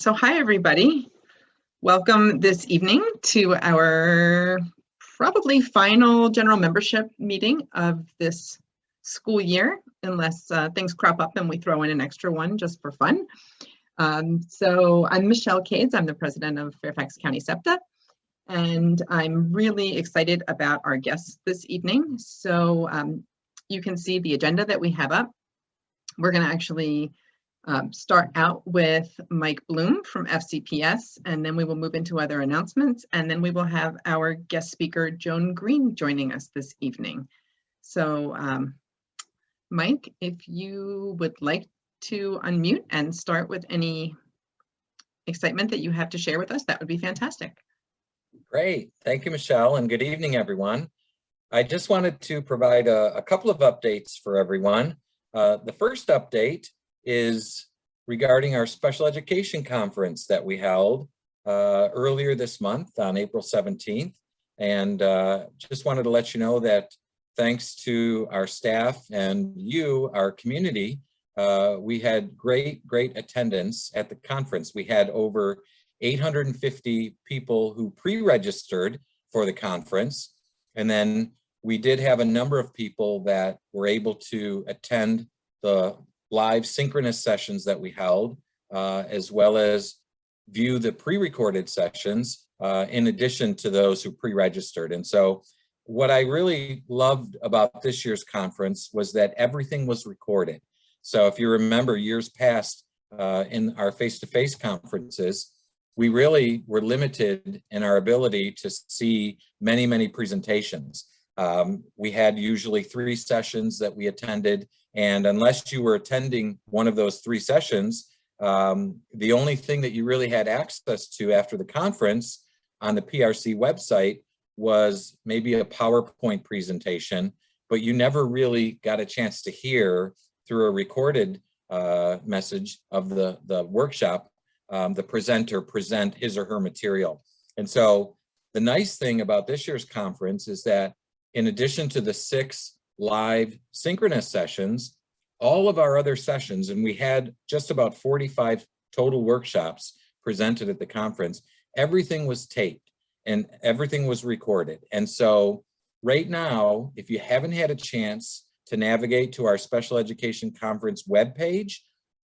So hi, everybody. Welcome this evening to our probably final general membership meeting of this school year, unless things crop up and we throw in an extra one just for fun. So I'm Michelle Cades. I'm the president of Fairfax County SEPTA, and I'm really excited about our guests this evening. So you can see the agenda that we have up. We're going to actually start out with Mike Bloom from Fcps, and then we will move into other announcements, and then we will have our guest speaker, Joan Green, joining us this evening. So Mike, if you would like to unmute and start with any excitement that you have to share with us, that would be fantastic. Great. Thank you, Michelle, and good evening, everyone. I just wanted to provide a couple of updates for everyone. The first update is regarding our special education conference that we held earlier this month on April 17th. And just wanted to let you know that thanks to our staff and you, our community, we had great attendance at the conference. We had over 850 people who pre-registered for the conference. And then we did have a number of people that were able to attend the live synchronous sessions that we held, as well as view the pre-recorded sessions in addition to those who pre-registered. And so what I really loved about this year's conference was that everything was recorded. So if you remember years past in our face-to-face conferences, we really were limited in our ability to see many presentations. We had usually 3 sessions that we attended, and unless you were attending one of those 3 sessions, the only thing that you really had access to after the conference on the PRC website was maybe a PowerPoint presentation, but you never really got a chance to hear through a recorded message of the workshop, the presenter present his or her material. And so the nice thing about this year's conference is that in addition to the 6 live synchronous sessions, all of our other sessions, and we had just about 45 total workshops presented at the conference, everything was taped and everything was recorded. And so right now, if you haven't had a chance to navigate to our special education conference webpage,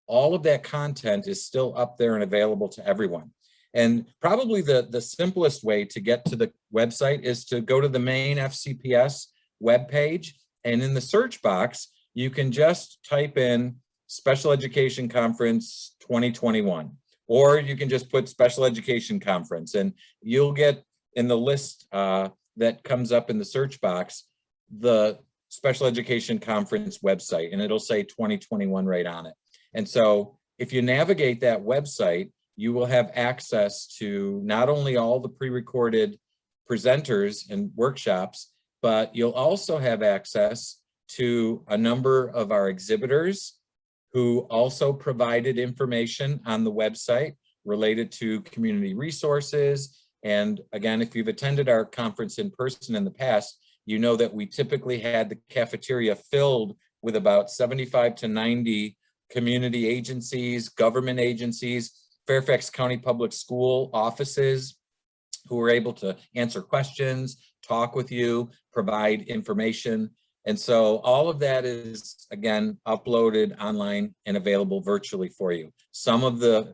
all of that content is still up there and available to everyone. And probably the simplest way to get to the website is to go to the main FCPS webpage, and in the search box, you can just type in Special Education Conference 2021, or you can just put Special Education Conference, and you'll get in the list that comes up in the search box, the Special Education Conference website, and it'll say 2021 right on it. And so if you navigate that website, you will have access to not only all the pre-recorded presenters and workshops, but you'll also have access to a number of our exhibitors who also provided information on the website related to community resources. And again, if you've attended our conference in person in the past, you know that we typically had the cafeteria filled with about 75 to 90 community agencies, government agencies, Fairfax County Public School offices who were able to answer questions, talk with you, provide information. And so all of that is, again, uploaded online and available virtually for you. Some of the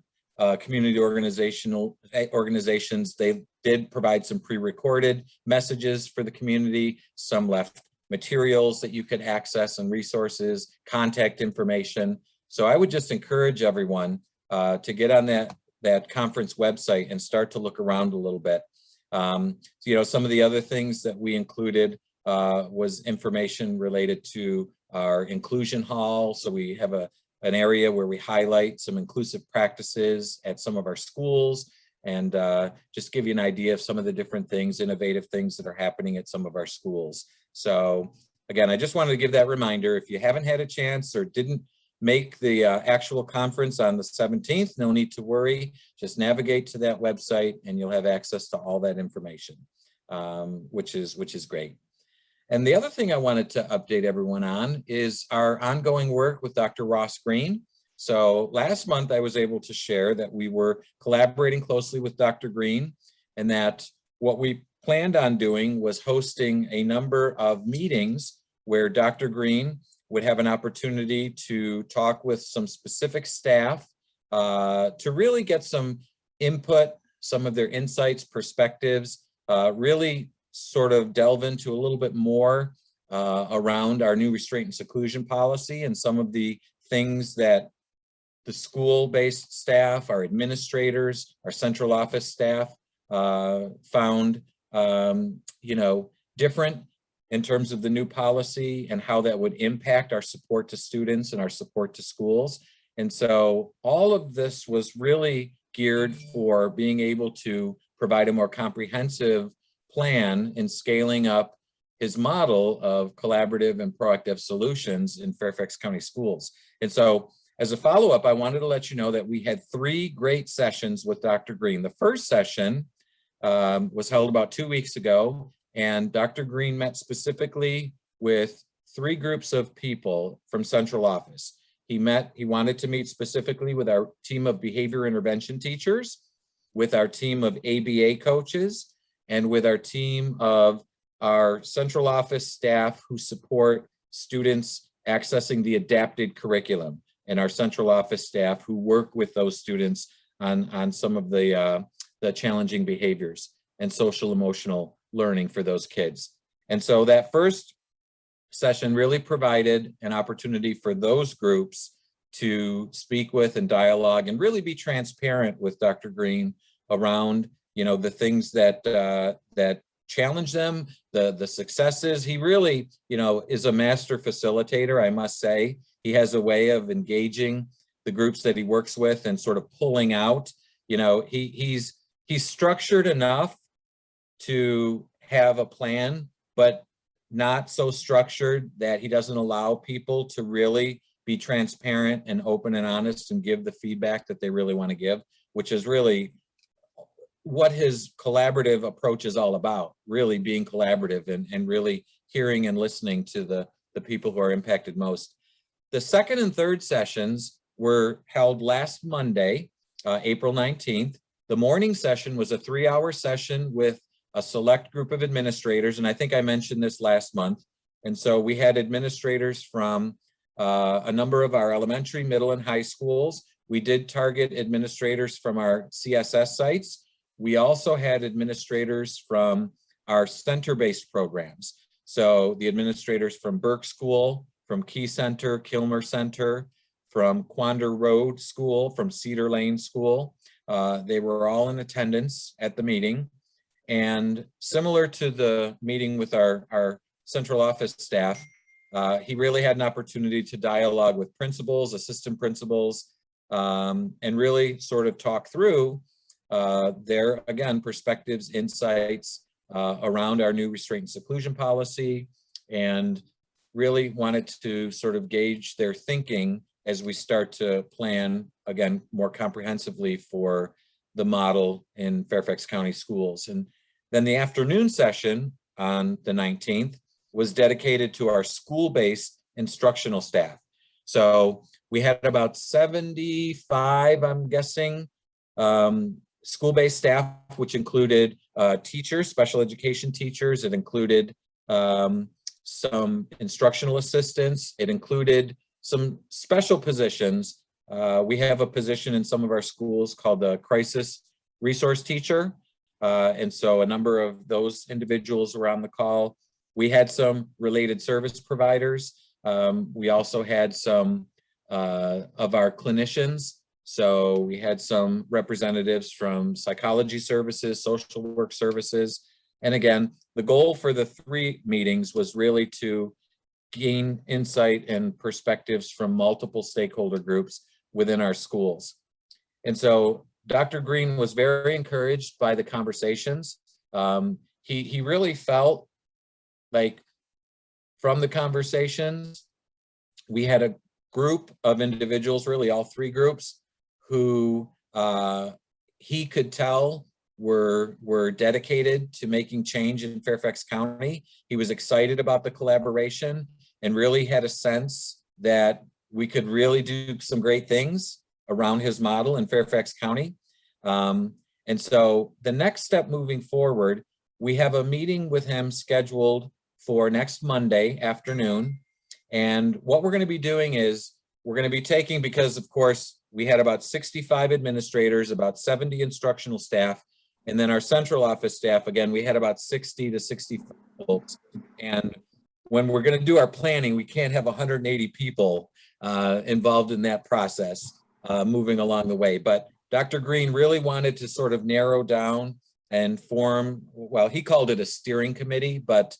community organizations, they did provide some pre-recorded messages for the community. Some left materials that you could access and resources, contact information. So I would just encourage everyone to get on that conference website and start to look around a little bit. You know, some of the other things that we included was information related to our inclusion hall. So we have an area where we highlight some inclusive practices at some of our schools, and just give you an idea of some of the different things, innovative things that are happening at some of our schools. So again, I just wanted to give that reminder. If you haven't had a chance or didn't make the actual conference on the 17th, no need to worry. Just navigate to that website and you'll have access to all that information, which is great. And the other thing I wanted to update everyone on is our ongoing work with Dr. Ross Green. So last month I was able to share that we were collaborating closely with Dr. Green, and that what we planned on doing was hosting a number of meetings where Dr. Green would have an opportunity to talk with some specific staff to really get some input, some of their insights, perspectives, really sort of delve into a little bit more around our new restraint and seclusion policy and some of the things that the school-based staff, our administrators, our central office staff found, different in terms of the new policy and how that would impact our support to students and our support to schools. And so all of this was really geared for being able to provide a more comprehensive plan in scaling up his model of collaborative and proactive solutions in Fairfax County schools. And so as a follow-up, I wanted to let you know that we had 3 great sessions with Dr. Green. The first session was held about 2 weeks ago, and Dr. Green met specifically with 3 groups of people from central office. He wanted to meet specifically with our team of behavior intervention teachers, with our team of ABA coaches, and with our team of our central office staff who support students accessing the adapted curriculum, and our central office staff who work with those students on some of the challenging behaviors and social emotional learning for those kids. And so that first session really provided an opportunity for those groups to speak with and dialogue and really be transparent with Dr. Green around, the things that challenge them, the successes. He really, is a master facilitator, I must say. He has a way of engaging the groups that he works with and sort of pulling out. He's structured enough to have a plan, but not so structured that he doesn't allow people to really be transparent and open and honest and give the feedback that they really want to give, which is really what his collaborative approach is all about, really being collaborative and really hearing and listening to the people who are impacted most. The second and third sessions were held last Monday, April 19th. The morning session was a 3-hour session with a select group of administrators, and I think I mentioned this last month. And so we had administrators from a number of our elementary, middle, and high schools. We did target administrators from our CSS sites. We also had administrators from our center-based programs. So the administrators from Burke School, from Key Center, Kilmer Center, from Quander Road School, from Cedar Lane School. They were all in attendance at the meeting. And similar to the meeting with our central office staff, he really had an opportunity to dialogue with principals, assistant principals, and really sort of talk through their, again, perspectives, insights around our new restraint and seclusion policy, and really wanted to sort of gauge their thinking as we start to plan, again, more comprehensively for the model in Fairfax County schools. And then the afternoon session on the 19th was dedicated to our school-based instructional staff. So we had about 75, I'm guessing, school-based staff, which included teachers, special education teachers. It included some instructional assistants. It included some special positions. We have a position in some of our schools called the crisis resource teacher. And so a number of those individuals were on the call. We had some related service providers. We also had some of our clinicians. So we had some representatives from psychology services, social work services. And again, the goal for the 3 meetings was really to gain insight and perspectives from multiple stakeholder groups within our schools. And so Dr. Green was very encouraged by the conversations. He really felt like from the conversations, we had a group of individuals, really all 3 groups, who he could tell were dedicated to making change in Fairfax County. He was excited about the collaboration and really had a sense that we could really do some great things around his model in Fairfax County. And so the next step moving forward, we have a meeting with him scheduled for next Monday afternoon. And what we're going to be doing is we're going to be taking, because of course we had about 65 administrators, about 70 instructional staff, and then our central office staff, again, we had about 60 to 65 folks. And when we're going to do our planning, we can't have 180 people involved in that process moving along the way. But Dr. Green really wanted to sort of narrow down and form, well, he called it a steering committee, but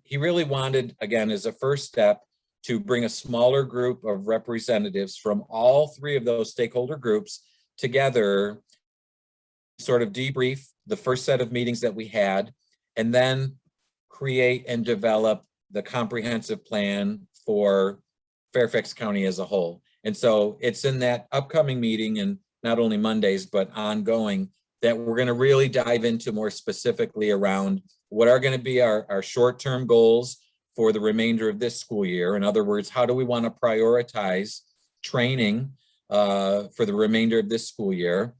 he really wanted, again, as a first step, to bring a smaller group of representatives from all three of those stakeholder groups together, sort of debrief the first set of meetings that we had, and then create and develop the comprehensive plan for Fairfax County as a whole. And so it's in that upcoming meeting, and not only Mondays, but ongoing, that we're going to really dive into more specifically around what are going to be our short-term goals for the remainder of this school year. In other words, how do we want to prioritize training for the remainder of this school year?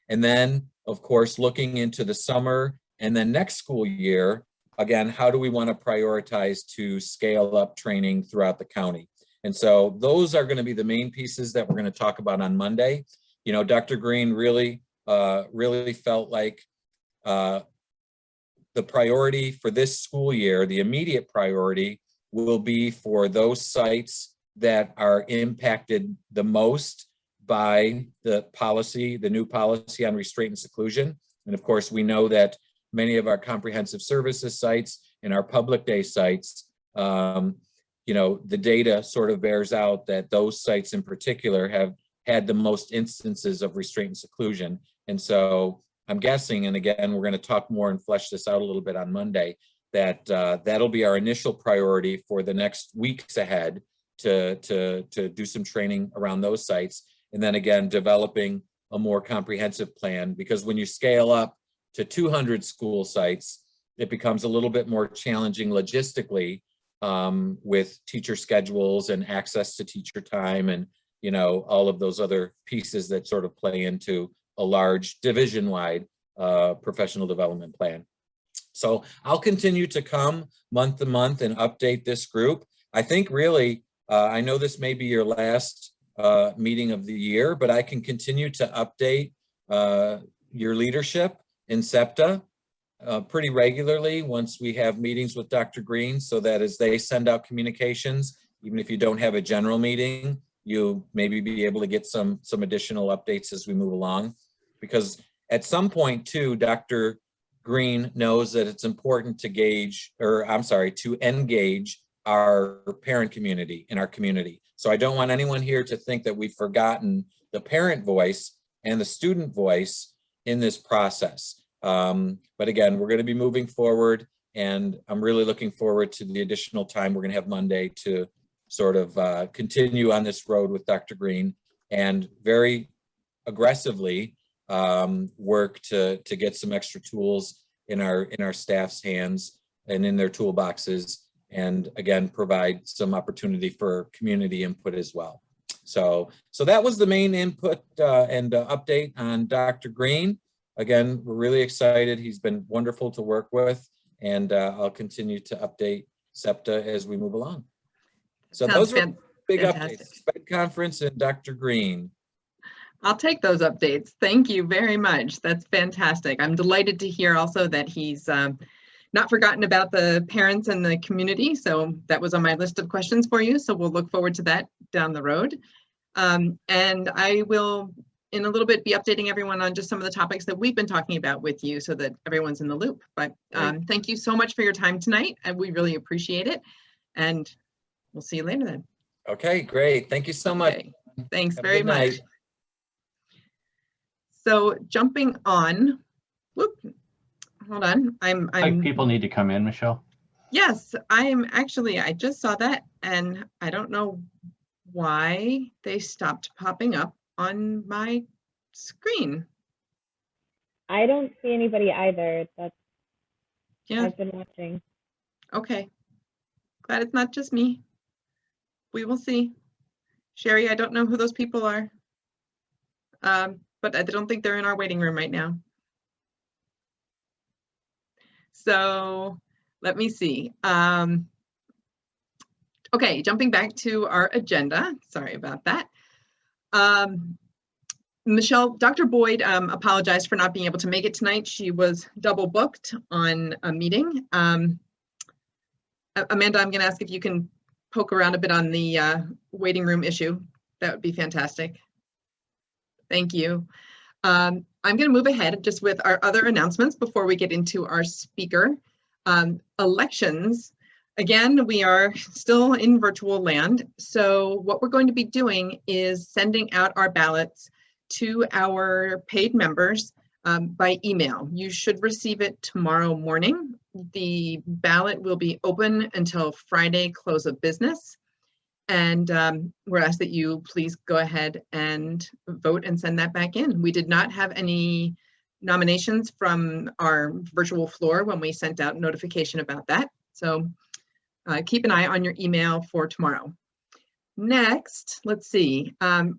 And then, of course, looking into the summer and then next school year, again, how do we want to prioritize to scale up training throughout the county? And so those are going to be the main pieces that we're going to talk about on Monday. You know, Dr. Green really felt like the priority for this school year, the immediate priority, will be for those sites that are impacted the most by the policy, the new policy on restraint and seclusion. And of course, we know that many of our comprehensive services sites and our public day sites, you know, the data sort of bears out that those sites in particular have had the most instances of restraint and seclusion. And so I'm guessing, and again, we're going to talk more and flesh this out a little bit on Monday, that that'll be our initial priority for the next weeks ahead to do some training around those sites. And then again, developing a more comprehensive plan, because when you scale up to 200 school sites, it becomes a little bit more challenging logistically with teacher schedules and access to teacher time and, you know, all of those other pieces that sort of play into a large division-wide professional development plan. So I'll continue to come month to month and update this group. I think really, I know this may be your last meeting of the year, but I can continue to update your leadership in SEPTA pretty regularly once we have meetings with Dr. Green, so that as they send out communications, even if you don't have a general meeting, you'll maybe be able to get some additional updates as we move along. Because at some point too, Dr. Green knows that it's important to to engage our parent community in our community. So I don't want anyone here to think that we've forgotten the parent voice and the student voice in this process. But again, we're going to be moving forward, and I'm really looking forward to the additional time we're going to have Monday to sort of continue on this road with Dr. Green and very aggressively work to get some extra tools in our staff's hands and in their toolboxes, and again, provide some opportunity for community input as well. So that was the main input and update on Dr. Green. Again, we're really excited. He's been wonderful to work with, and I'll continue to update SEPTA as we move along. So those are big updates, SPED conference and Dr. Green. I'll take those updates. Thank you very much. That's fantastic. I'm delighted to hear also that he's not forgotten about the parents and the community. So that was on my list of questions for you. So we'll look forward to that down the road. And I will, in a little bit, be updating everyone on just some of the topics that we've been talking about with you so that everyone's in the loop. But thank you so much for your time tonight. And we really appreciate it. And we'll see you later then. Okay, great. Thank you so much. Thanks very much. So jumping on, whoop, hold on. I'm like people need to come in, Michelle. Yes, I just saw that, and I don't know why they stopped popping up on my screen. I don't see anybody either. That's yeah. I've been watching. Okay. Glad it's not just me. We will see. Sherry, I don't know who those people are. But I don't think they're in our waiting room right now. So let me see. Okay, jumping back to our agenda. Sorry about that. Michelle, Dr. Boyd apologized for not being able to make it tonight. She was double booked on a meeting. Amanda, I'm going to ask if you can poke around a bit on the waiting room issue. That would be fantastic. Thank you. I'm going to move ahead just with our other announcements before we get into our speaker. Elections. Again, we are still in virtual land. So what we're going to be doing is sending out our ballots to our paid members by email. You should receive it tomorrow morning. The ballot will be open until Friday close of business. And we're asked that you please go ahead and vote and send that back in. We did not have any nominations from our virtual floor when we sent out notification about that. So keep an eye on your email for tomorrow. Next, let's see.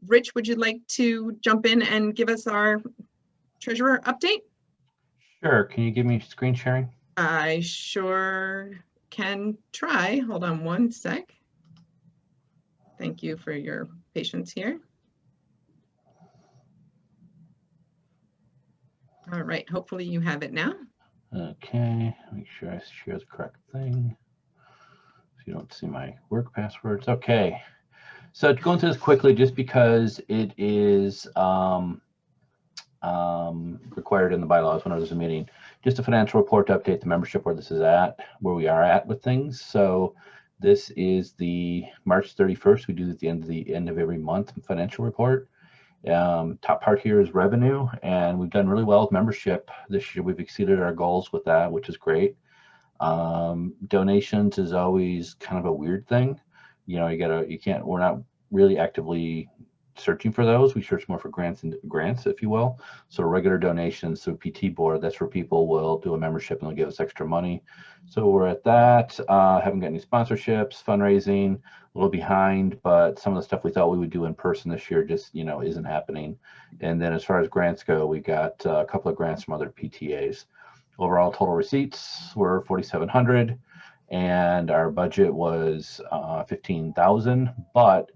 Rich, would you like to jump in and give us our treasurer update? Sure. Can you give me screen sharing? I sure can try. Hold on one sec. Thank you for your patience here. All right, hopefully you have it now. Okay, make sure I share the correct thing. So you don't see my work passwords. Okay, so going through this quickly just because it is required in the bylaws when there's a meeting. Just a financial report to update the membership where this is at, where we are at with things. So this is the March 31st. We do at the end of every month financial report. Top part here is revenue, and we've done really well with membership this year. We've exceeded our goals with that, which is great. Donations is always kind of a weird thing. You know, we're not really actively searching for those. We search more for grants, if you will. So regular donations through PT board, that's where people will do a membership and they'll give us extra money. So we're at that. Haven't got any sponsorships, fundraising, a little behind, but some of the stuff we thought we would do in person this year just, isn't happening. And then as far as grants go, we got a couple of grants from other PTAs. Overall total receipts were 4,700 and our budget was 15,000, but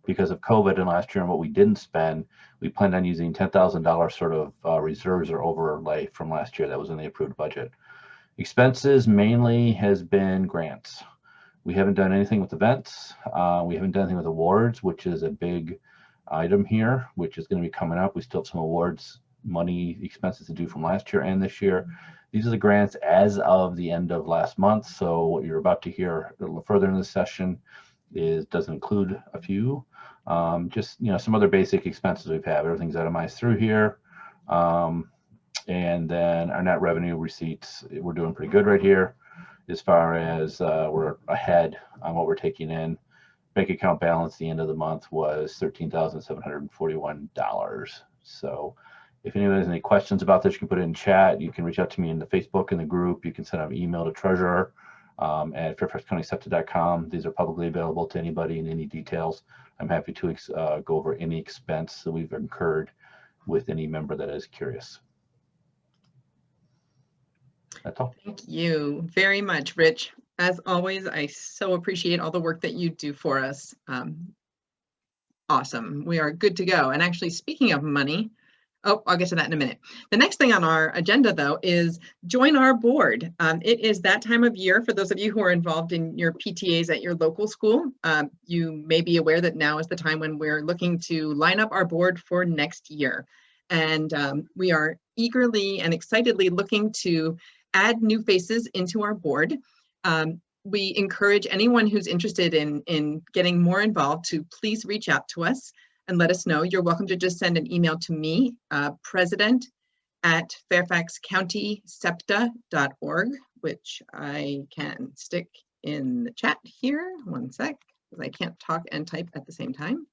because of COVID and last year and what we didn't spend, we planned on using $10,000 sort of reserves or overlay from last year that was in the approved budget. Expenses mainly has been grants. We haven't done anything with events. We haven't done anything with awards, which is a big item here, which is going to be coming up. We still have some awards money expenses to do from last year and this year. These are the grants as of the end of last month. So what you're about to hear a little further in the session doesn't include a few. Just some other basic expenses we've had. Everything's itemized through here. And then our net revenue receipts, we're doing pretty good right here as far as we're ahead on what we're taking in. Bank account balance at the end of the month was $13,741. So if anybody has any questions about this, you can put it in chat. You can reach out to me in the Facebook in the group. You can send an email to treasurer at fairfaxcountysepta.com. These are publicly available to anybody in any details. I'm happy to go over any expense that we've incurred with any member that is curious. That's all. Thank you very much, Rich. As always, I so appreciate all the work that you do for us. Awesome. We are good to go. And actually, speaking of money, I'll get to that in a minute. The next thing on our agenda, though, is join our board. It is that time of year for those of you who are involved in your PTAs at your local school. You may be aware that now is the time when we're looking to line up our board for next year. And we are eagerly and excitedly looking to add new faces into our board. We encourage anyone who's interested in getting more involved to please reach out to us and let us know. You're welcome to just send an email to me, president@fairfaxcountysepta.org, which I can stick in the chat here. One sec, because I can't talk and type at the same time.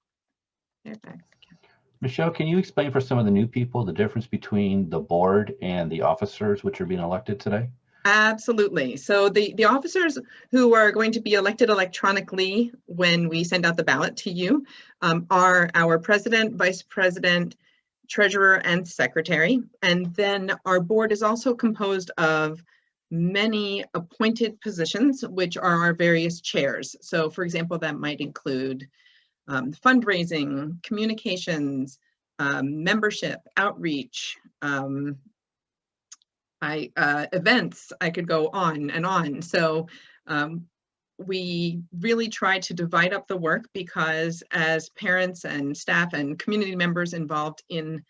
Fairfax County. Michelle, can you explain for some of the new people the difference between the board and the officers which are being elected today? Absolutely. So the officers who are going to be elected electronically when we send out the ballot to you are our president, vice president, treasurer, and secretary. And then our board is also composed of many appointed positions, which are our various chairs. So for example, that might include fundraising, communications, membership, outreach, events. I could go on and on. So we really try to divide up the work because as parents and staff and community members involved in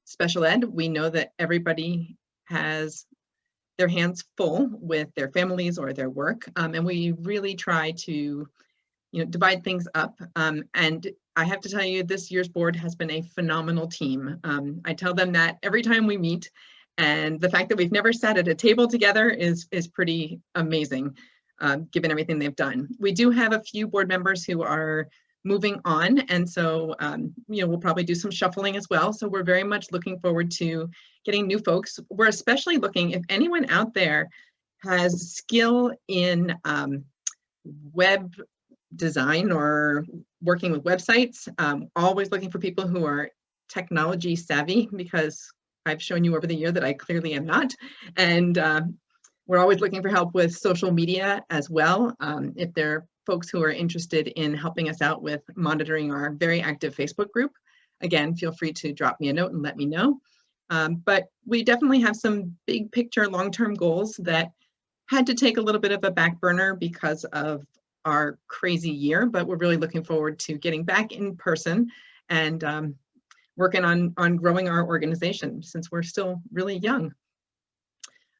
special ed, we know that everybody has their hands full with their families or their work. And we really try to divide things up. And I have to tell you, this year's board has been a phenomenal team. I tell them that every time we meet, and the fact that we've never sat at a table together is pretty amazing, given everything they've done. We do have a few board members who are moving on, and so we'll probably do some shuffling as well. So we're very much looking forward to getting new folks. We're especially looking, if anyone out there has skill in web design or working with websites, always looking for people who are technology savvy, because I've shown you over the year that I clearly am not. And we're always looking for help with social media as well. If there are folks who are interested in helping us out with monitoring our very active Facebook group, again, feel free to drop me a note and let me know. But we definitely have some big picture long-term goals that had to take a little bit of a back burner because of our crazy year, but we're really looking forward to getting back in person and working on growing our organization since we're still really young.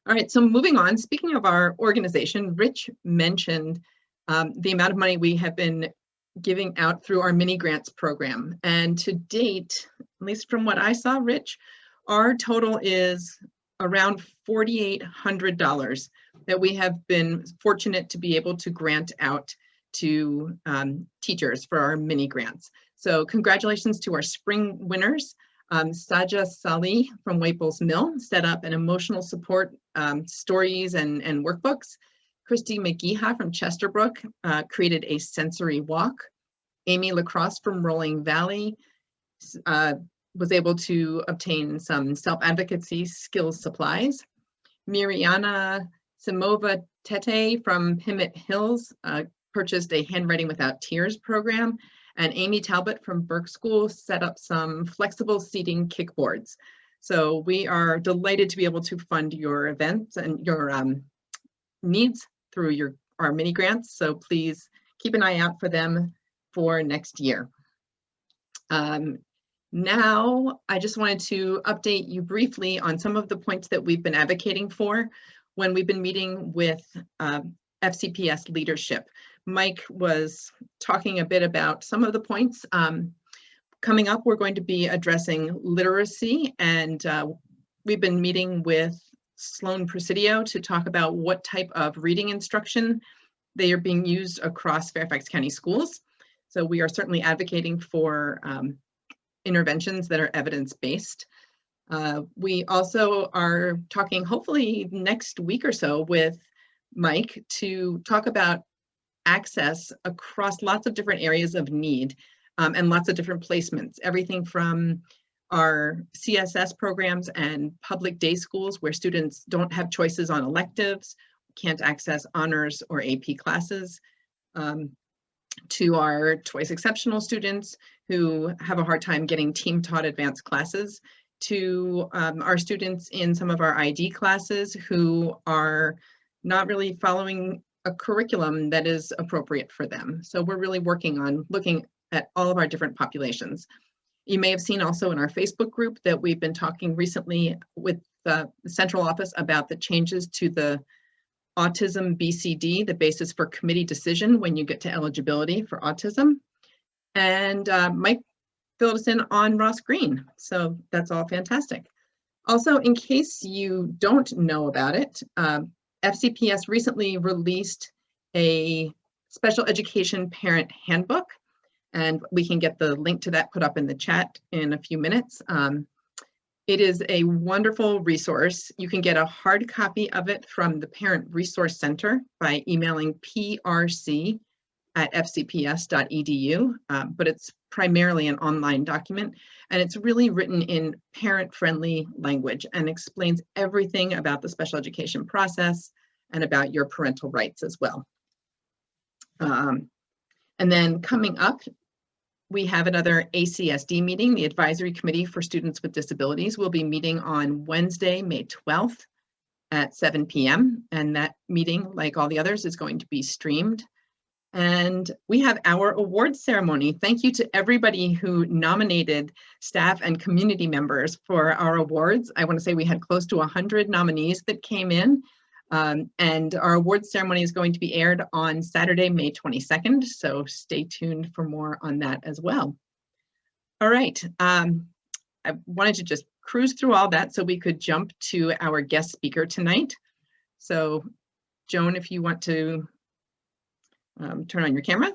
All right, so moving on, speaking of our organization, Rich mentioned the amount of money we have been giving out through our mini grants program. And to date, at least from what I saw, Rich, our total is around $4,800 that we have been fortunate to be able to grant out to teachers for our mini grants. So congratulations to our spring winners. Saja Salih from Waples Mill set up an emotional support stories and workbooks. Christy McGeeha from Chesterbrook created a sensory walk. Amy Lacrosse from Rolling Valley was able to obtain some self-advocacy skills supplies. Miriana Simova Tete from Pimmit Hills purchased a Handwriting Without Tears program. And Amy Talbot from Burke School set up some flexible seating kickboards. So we are delighted to be able to fund your events and your needs through our mini grants. So please keep an eye out for them for next year. Now, I just wanted to update you briefly on some of the points that we've been advocating for when we've been meeting with FCPS leadership. Mike was talking a bit about some of the points. Coming up, we're going to be addressing literacy, and we've been meeting with Sloan Presidio to talk about what type of reading instruction they are being used across Fairfax County schools. So we are certainly advocating for interventions that are evidence-based. We also are talking, hopefully next week or so, with Mike to talk about access across lots of different areas of need and lots of different placements, everything from our CSS programs and public day schools where students don't have choices on electives, can't access honors or AP classes, to our twice exceptional students who have a hard time getting team taught advanced classes, to our students in some of our ID classes who are not really following a curriculum that is appropriate for them. So we're really working on looking at all of our different populations. You may have seen also in our Facebook group that we've been talking recently with the central office about the changes to the autism BCD, the basis for committee decision when you get to eligibility for autism. And Mike filled us in on Ross Green. So that's all fantastic. Also, in case you don't know about it, FCPS recently released a special education parent handbook, and we can get the link to that put up in the chat in a few minutes. It is a wonderful resource. You can get a hard copy of it from the Parent Resource Center by emailing prc@fcps.edu, but it's primarily an online document, and it's really written in parent-friendly language and explains everything about the special education process and about your parental rights as well. And then coming up, we have another ACSD meeting. The Advisory Committee for Students with Disabilities will be meeting on Wednesday, May 12th at 7 p.m. And that meeting, like all the others, is going to be streamed. And we have our awards ceremony. Thank you to everybody who nominated staff and community members for our awards. I want to say we had close to 100 nominees that came in. And our awards ceremony is going to be aired on Saturday, May 22nd. So stay tuned for more on that as well. All right. I wanted to just cruise through all that so we could jump to our guest speaker tonight. So Joan, if you want to turn on your camera,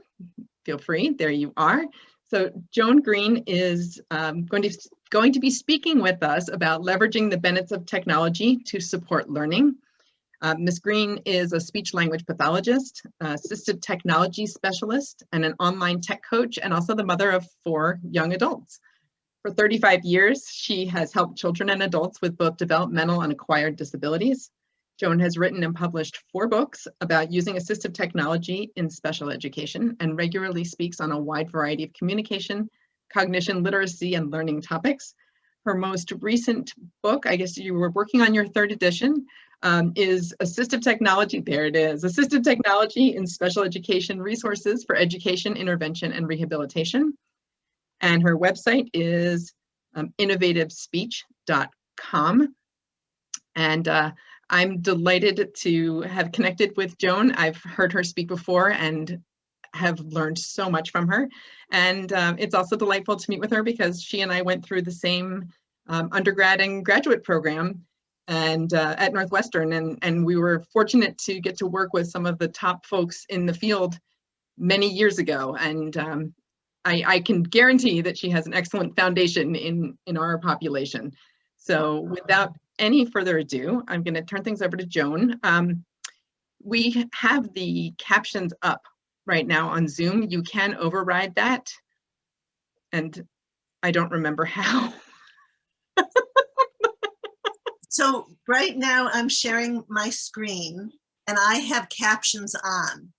feel free. There you are. So Joan Green is going to be speaking with us about leveraging the benefits of technology to support learning. Ms. Green is a speech-language pathologist, assistive technology specialist, and an online tech coach, and also the mother of 4 young adults. For 35 years, she has helped children and adults with both developmental and acquired disabilities. Joan has written and published 4 books about using assistive technology in special education and regularly speaks on a wide variety of communication, cognition, literacy, and learning topics. Her most recent book, I guess you were working on your 3rd edition, is Assistive Technology, there it is, Assistive Technology in Special Education Resources for Education, Intervention, and Rehabilitation. And her website is innovativespeech.com. And I'm delighted to have connected with Joan. I've heard her speak before and have learned so much from her. And it's also delightful to meet with her because she and I went through the same undergrad and graduate program and at Northwestern, and we were fortunate to get to work with some of the top folks in the field many years ago. And I can guarantee that she has an excellent foundation in our population. So without any further ado, I'm going to turn things over to Joan. We have the captions up right now on Zoom. You can override that, and I don't remember how. So right now I'm sharing my screen and I have captions on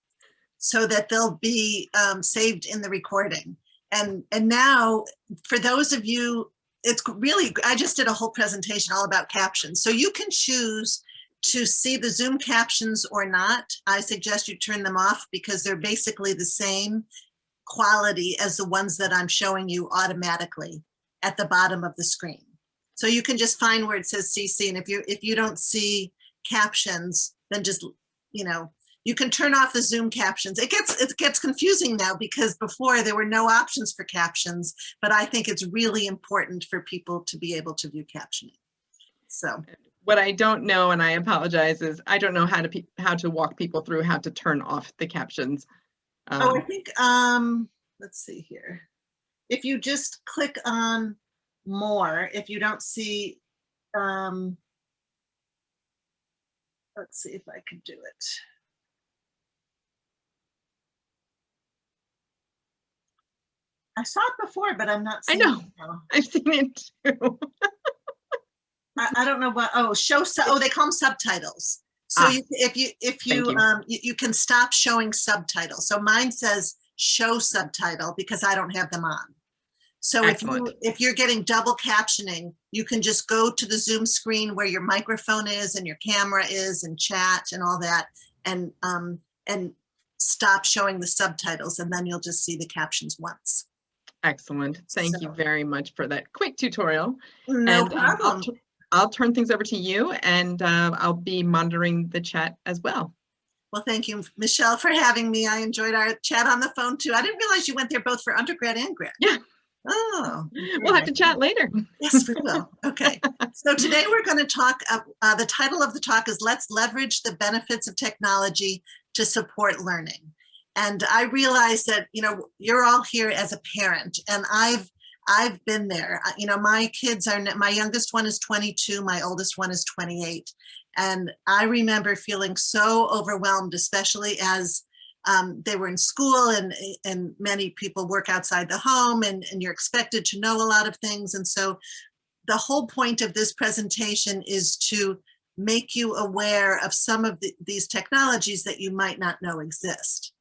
so that they'll be saved in the recording. And now for those of you, it's really, I just did a whole presentation all about captions. So you can choose to see the Zoom captions or not. I suggest you turn them off because they're basically the same quality as the ones that I'm showing you automatically at the bottom of the screen. So you can just find where it says CC, and if you don't see captions, then just, you know, you can turn off the Zoom captions. It gets confusing now because before there were no options for captions, but I think it's really important for people to be able to view captioning. So what I don't know, and I apologize, is I don't know how to walk people through how to turn off the captions. I think let's see here. If you just click on more, if you don't see, let's see if I can do it. I saw it before, but I'm not seeing I know. it now. I've seen it too. I don't know what. Oh, they call them subtitles. So you can stop showing subtitles. So mine says show subtitle because I don't have them on. So if you're getting double captioning, you can just go to the Zoom screen where your microphone is and your camera is and chat and all that, and stop showing the subtitles, and then you'll just see the captions once. Excellent. Thank you very much for that quick tutorial. No problem. I'll turn things over to you, and I'll be monitoring the chat as well. Well, thank you, Michelle, for having me. I enjoyed our chat on the phone too. I didn't realize you went there both for undergrad and grad. Yeah. Oh, we'll have to chat later. Yes, we will. Okay. So today we're going to talk, the title of the talk is Let's Leverage the Benefits of Technology to Support Learning. And I realize that, you know, you're all here as a parent, and I've I've been there. You know, my kids are, my youngest one is 22, my oldest one is 28. And I remember feeling so overwhelmed, especially as they were in school, and many people work outside the home, and you're expected to know a lot of things. And so the whole point of this presentation is to make you aware of some of these technologies that you might not know exist.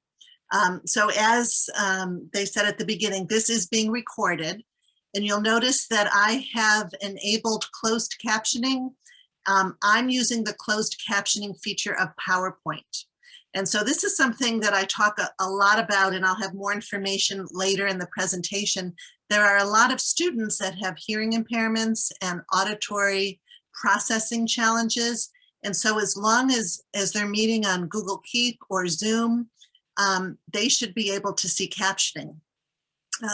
So as they said at the beginning, this is being recorded, and you'll notice that I have enabled closed captioning. I'm using the closed captioning feature of PowerPoint. And so this is something that I talk a lot about, and I'll have more information later in the presentation. There are a lot of students that have hearing impairments and auditory processing challenges. And so as long as they're meeting on Google Keep or Zoom, they should be able to see captioning.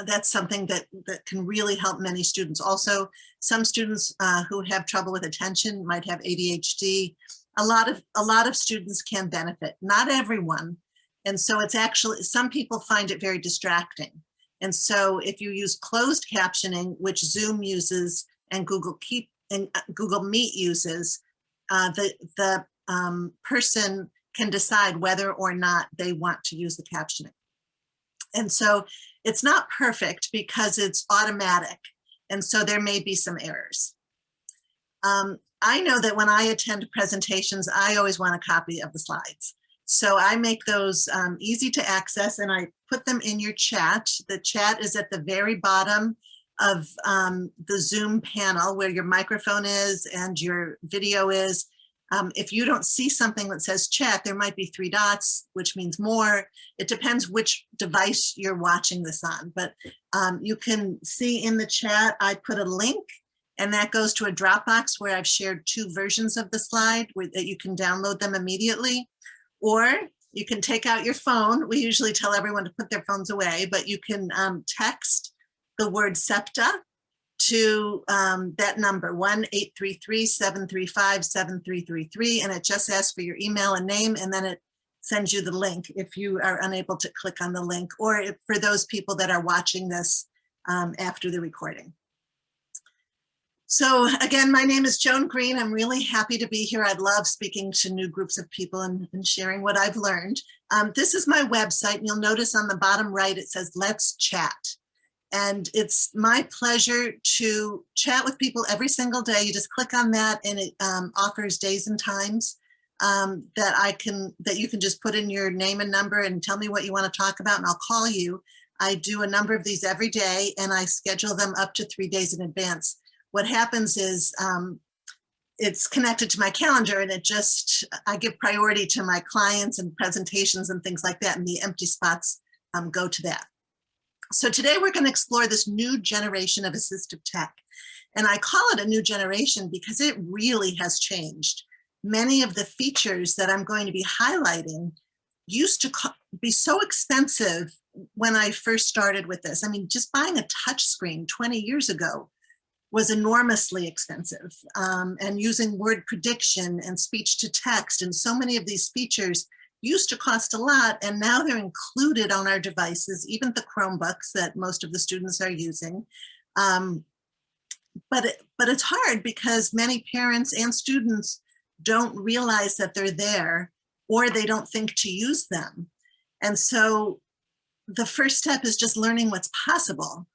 That's something that can really help many students. Also, some students who have trouble with attention, might have ADHD. A lot of students can benefit, not everyone. And so it's actually, some people find it very distracting. And so if you use closed captioning, which Zoom uses and Google Keep and Google Meet uses, the person can decide whether or not they want to use the captioning. And so it's not perfect because it's automatic. And so there may be some errors. I know that when I attend presentations, I always want a copy of the slides. So I make those easy to access, and I put them in your chat. The chat is at the very bottom of the Zoom panel where your microphone is and your video is. If you don't see something that says chat, there might be 3 dots, which means more. It depends which device you're watching this on, but you can see in the chat, I put a link, and that goes to a Dropbox where I've shared 2 versions of the slide that you can download them immediately. Or you can take out your phone. We usually tell everyone to put their phones away, but you can text the word SEPTA to that number, 1-833-735-7333, and it just asks for your email and name, and then it sends you the link if you are unable to click on the link, or if, for those people that are watching this after the recording. So again, my name is Joan Green. I'm really happy to be here. I love speaking to new groups of people and sharing what I've learned. This is my website, and you'll notice on the bottom right, it says, "Let's chat." And it's my pleasure to chat with people every single day. You just click on that, and it offers days and times that you can just put in your name and number and tell me what you want to talk about, and I'll call you. I do a number of these every day, and I schedule them up to 3 days in advance. What happens is it's connected to my calendar, and I give priority to my clients and presentations and things like that, and the empty spots go to that. So today we're going to explore this new generation of assistive tech. And I call it a new generation because it really has changed. Many of the features that I'm going to be highlighting used to be so expensive when I first started with this. I mean, just buying a touch screen 20 years ago was enormously expensive, and using word prediction and speech to text and so many of these features used to cost a lot, and now they're included on our devices, even the Chromebooks that most of the students are using. But it's hard because many parents and students don't realize that they're there, or they don't think to use them. And so the first step is just learning what's possible.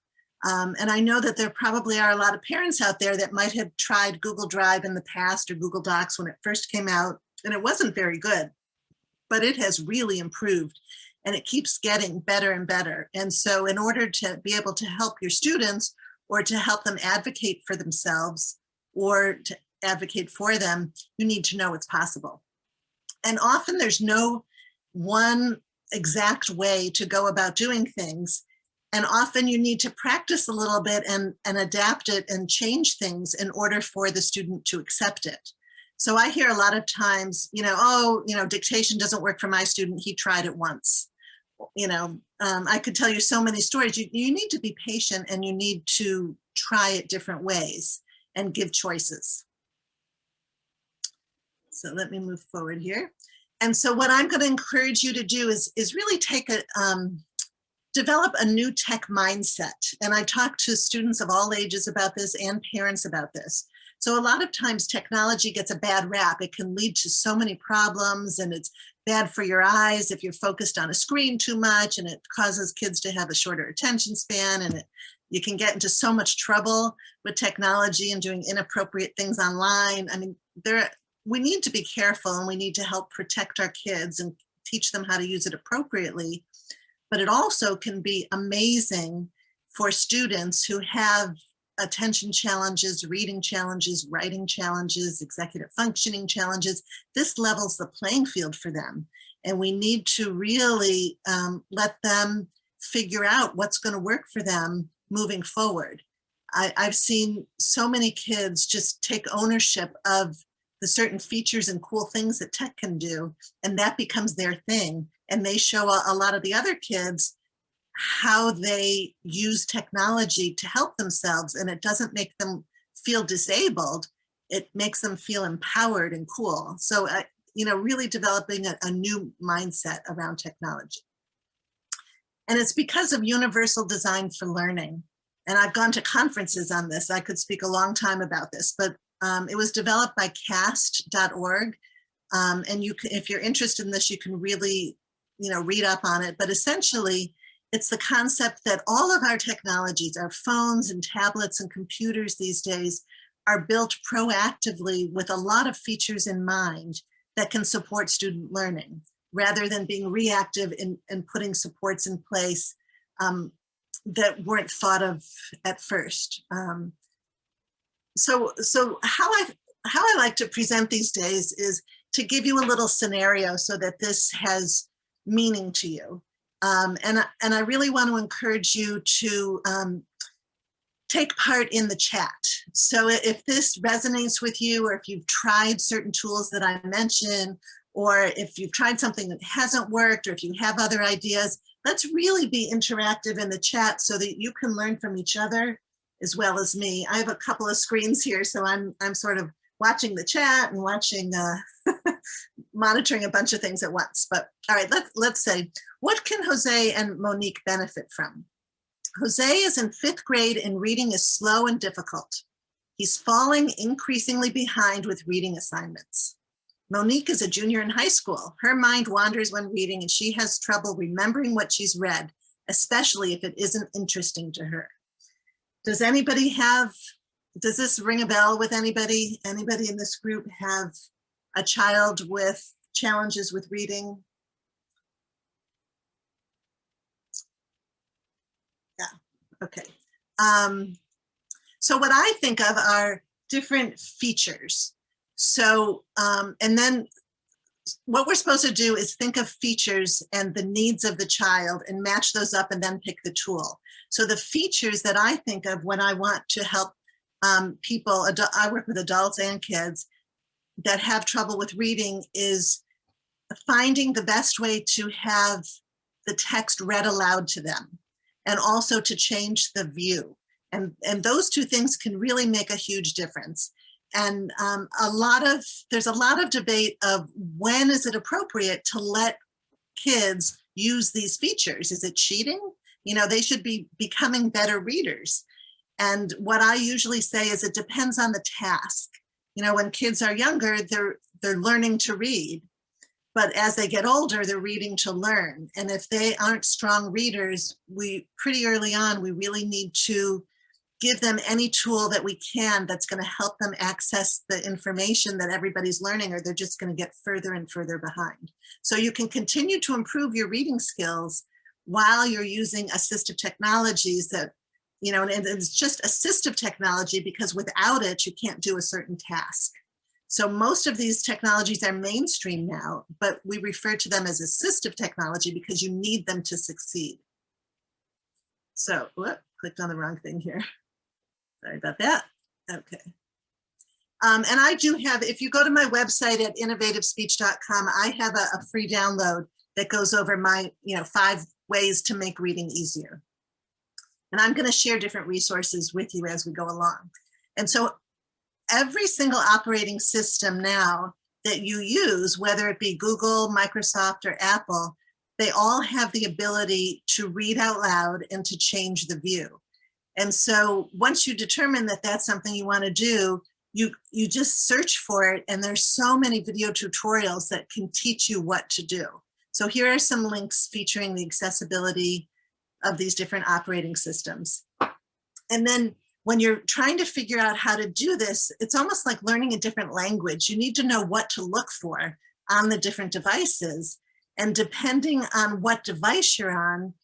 And I know that there probably are a lot of parents out there that might have tried Google Drive in the past, or Google Docs when it first came out, and it wasn't very good, but it has really improved, and it keeps getting better and better. And so in order to be able to help your students, or to help them advocate for themselves, or to advocate for them, you need to know what's possible. And often there's no one exact way to go about doing things. And often you need to practice a little bit and adapt it and change things in order for the student to accept it. So I hear a lot of times, dictation doesn't work for my student. He tried it once. I could tell you so many stories. You need to be patient, and you need to try it different ways and give choices. So let me move forward here. And so what I'm going to encourage you to do is really take develop a new tech mindset. And I talk to students of all ages about this and parents about this. So a lot of times technology gets a bad rap. It can lead to so many problems, and it's bad for your eyes if you're focused on a screen too much, and it causes kids to have a shorter attention span, and you can get into so much trouble with technology and doing inappropriate things online. I mean, we need to be careful, and we need to help protect our kids and teach them how to use it appropriately. But it also can be amazing for students who have attention challenges, reading challenges, writing challenges, executive functioning challenges. This levels the playing field for them. And we need to really let them figure out what's going to work for them moving forward. I've seen so many kids just take ownership of the certain features and cool things that tech can do, and that becomes their thing. And they show a lot of the other kids how they use technology to help themselves, and it doesn't make them feel disabled. It makes them feel empowered and cool. So, really developing a new mindset around technology. And it's because of universal design for learning. And I've gone to conferences on this. I could speak a long time about this, but it was developed by cast.org. And you can, if you're interested in this, you can really, read up on it. But essentially, it's the concept that all of our technologies, our phones and tablets and computers these days, are built proactively with a lot of features in mind that can support student learning, rather than being reactive in putting supports in place that weren't thought of at first. So how I like to present these days is to give you a little scenario so that this has meaning to you. And I really want to encourage you to take part in the chat. So if this resonates with you, or if you've tried certain tools that I mentioned, or if you've tried something that hasn't worked, or if you have other ideas, let's really be interactive in the chat so that you can learn from each other as well as me. I have a couple of screens here, so I'm sort of watching the chat and watching, monitoring a bunch of things at once. But all right, let's say, what can Jose and Monique benefit from? Jose is in 5th grade and reading is slow and difficult. He's falling increasingly behind with reading assignments. Monique is a junior in high school. Her mind wanders when reading, and she has trouble remembering what she's read, especially if it isn't interesting to her. Does this ring a bell with anybody? Anybody in this group have a child with challenges with reading? Yeah, okay. So what I think of are different features. So, and then what we're supposed to do is think of features and the needs of the child and match those up and then pick the tool. So the features that I think of when I want to help people, I work with adults and kids that have trouble with reading, is finding the best way to have the text read aloud to them, and also to change the view. And those two things can really make a huge difference. And there's a lot of debate of when is it appropriate to let kids use these features? Is it cheating? They should be becoming better readers. And what I usually say is it depends on the task. When kids are younger, they're learning to read, but as they get older, they're reading to learn. And if they aren't strong readers, pretty early on, we really need to give them any tool that we can that's going to help them access the information that everybody's learning, or they're just going to get further and further behind. So you can continue to improve your reading skills while you're using assistive technologies that, and it's just assistive technology because without it, you can't do a certain task. So most of these technologies are mainstream now, but we refer to them as assistive technology because you need them to succeed. So, clicked on the wrong thing here. Sorry about that. Okay. And I do have, if you go to my website at innovativespeech.com, I have a free download that goes over my 5 ways to make reading easier. And I'm going to share different resources with you as we go along. And so every single operating system now that you use, whether it be Google, Microsoft, or Apple, they all have the ability to read out loud and to change the view. And so once you determine that that's something you want to do, you just search for it, and there's so many video tutorials that can teach you what to do. So here are some links featuring the accessibility of these different operating systems. And then when you're trying to figure out how to do this, it's almost like learning a different language. You need to know what to look for on the different devices. And depending on what device you're on,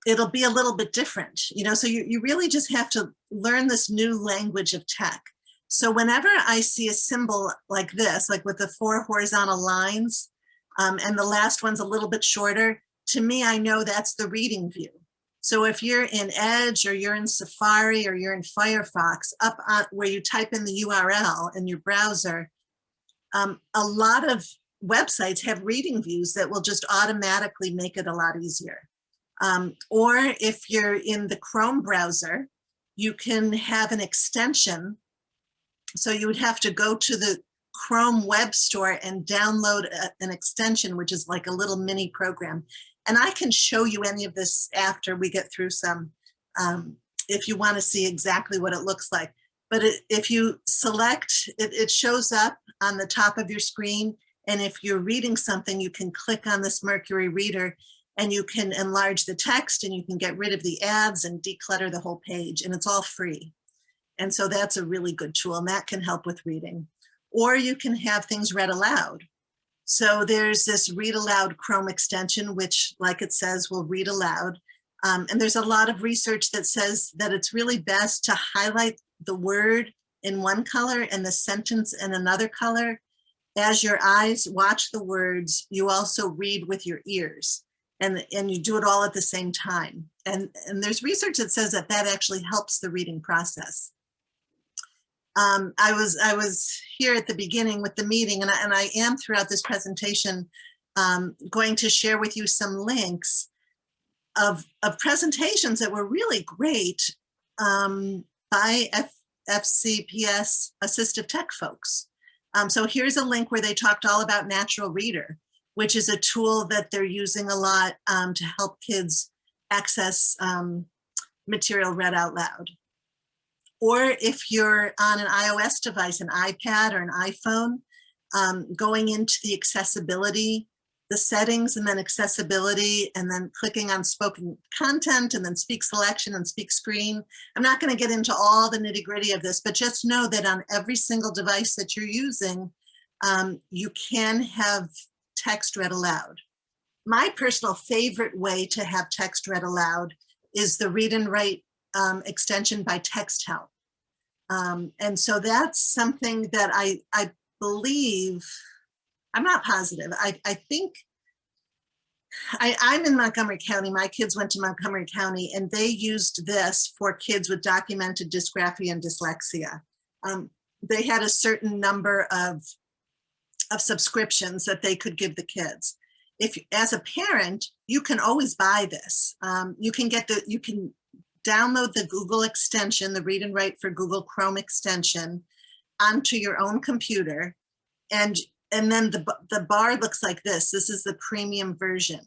it'll be a little bit different. So you really just have to learn this new language of tech. So whenever I see a symbol like this, like with the 4 horizontal lines, and the last one's a little bit shorter, to me, I know that's the reading view. So if you're in Edge, or you're in Safari, or you're in Firefox, up on where you type in the URL in your browser, a lot of websites have reading views that will just automatically make it a lot easier. Or if you're in the Chrome browser, you can have an extension. So you would have to go to the Chrome web store and download an extension, which is like a little mini program. And I can show you any of this after we get through some, if you want to see exactly what it looks like. But if you select, it shows up on the top of your screen. And if you're reading something, you can click on this Mercury reader, and you can enlarge the text, and you can get rid of the ads and declutter the whole page, and it's all free. And so that's a really good tool, and that can help with reading. Or you can have things read aloud. So there's this Read Aloud Chrome extension, which, like it says, will read aloud. And there's a lot of research that says that it's really best to highlight the word in one color and the sentence in another color. As your eyes watch the words, you also read with your ears, and you do it all at the same time. And there's research that says that that actually helps the reading process. I was here at the beginning with the meeting, and I am throughout this presentation going to share with you some links of presentations that were really great by FCPS assistive tech folks. So here's a link where they talked all about Natural Reader, which is a tool that they're using a lot to help kids access material read out loud. Or if you're on an iOS device, an iPad or an iPhone, going into the accessibility, the settings, and then accessibility, and then clicking on spoken content, and then speak selection and speak screen. I'm not going to get into all the nitty-gritty of this, but just know that on every single device that you're using, you can have text read aloud. My personal favorite way to have text read aloud is the Read and Write extension by Texthelp. And so that's something that I believe, I'm not positive. I think I'm in Montgomery County. My kids went to Montgomery County, and they used this for kids with documented dysgraphia and dyslexia. They had a certain number of subscriptions that they could give the kids. If, as a parent, you can always buy this. You can download the Google extension, the Read and Write for Google Chrome extension, onto your own computer. And then the bar looks like this. This is the premium version.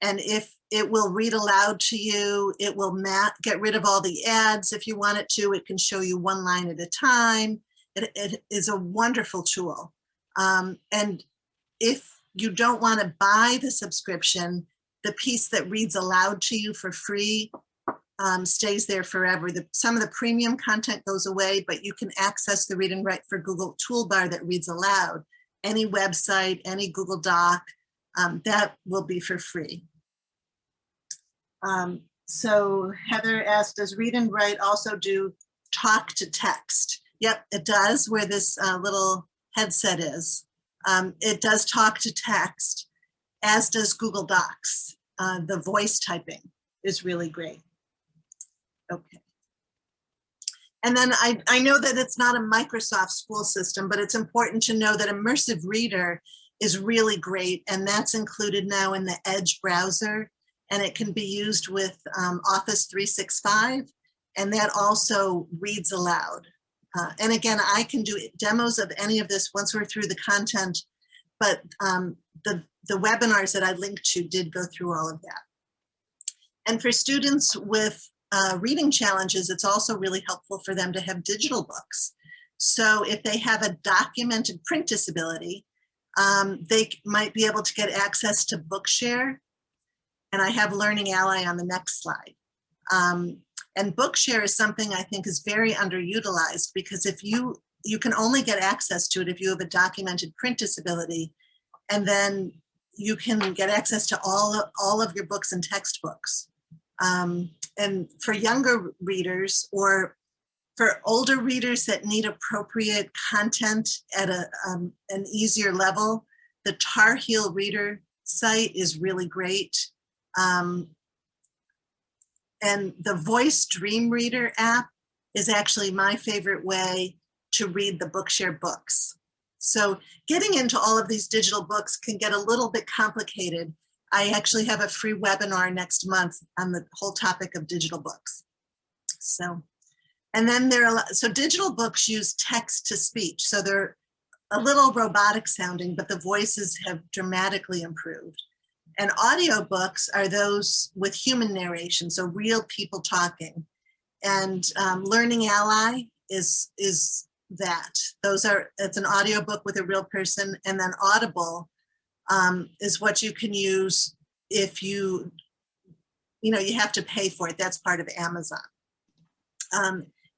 And if it will read aloud to you, it will get rid of all the ads if you want it to. It can show you one line at a time. It is a wonderful tool. And if you don't want to buy the subscription, the piece that reads aloud to you for free stays there forever. Some of the premium content goes away, but you can access the Read and Write for Google toolbar that reads aloud. Any website, any Google Doc, that will be for free. So Heather asked, does Read and Write also do talk to text? Yep, it does, where this little headset is. It does talk to text, as does Google Docs. The voice typing is really great. Okay. And then I know that it's not a Microsoft school system, but it's important to know that Immersive Reader is really great, and that's included now in the Edge browser, and it can be used with Office 365, and that also reads aloud. And again, I can do demos of any of this once we're through the content. but the webinars that I linked to did go through all of that. And for students with reading challenges, it's also really helpful for them to have digital books. So if they have a documented print disability, they might be able to get access to Bookshare. And I have Learning Ally on the next slide. And Bookshare is something I think is very underutilized, because if you can only get access to it if you have a documented print disability, and then you can get access to all of your books and textbooks. And for younger readers, or for older readers that need appropriate content at an easier level, the Tar Heel Reader site is really great. And the Voice Dream Reader app is actually my favorite way to read the Bookshare books. So getting into all of these digital books can get a little bit complicated. I actually have a free webinar next month on the whole topic of digital books. So, and then so digital books use text to speech. So they're a little robotic sounding, but the voices have dramatically improved. And audiobooks are those with human narration, so real people talking. And Learning Ally is that. It's an audiobook with a real person. And then Audible is what you can use if you have to pay for it. That's part of Amazon.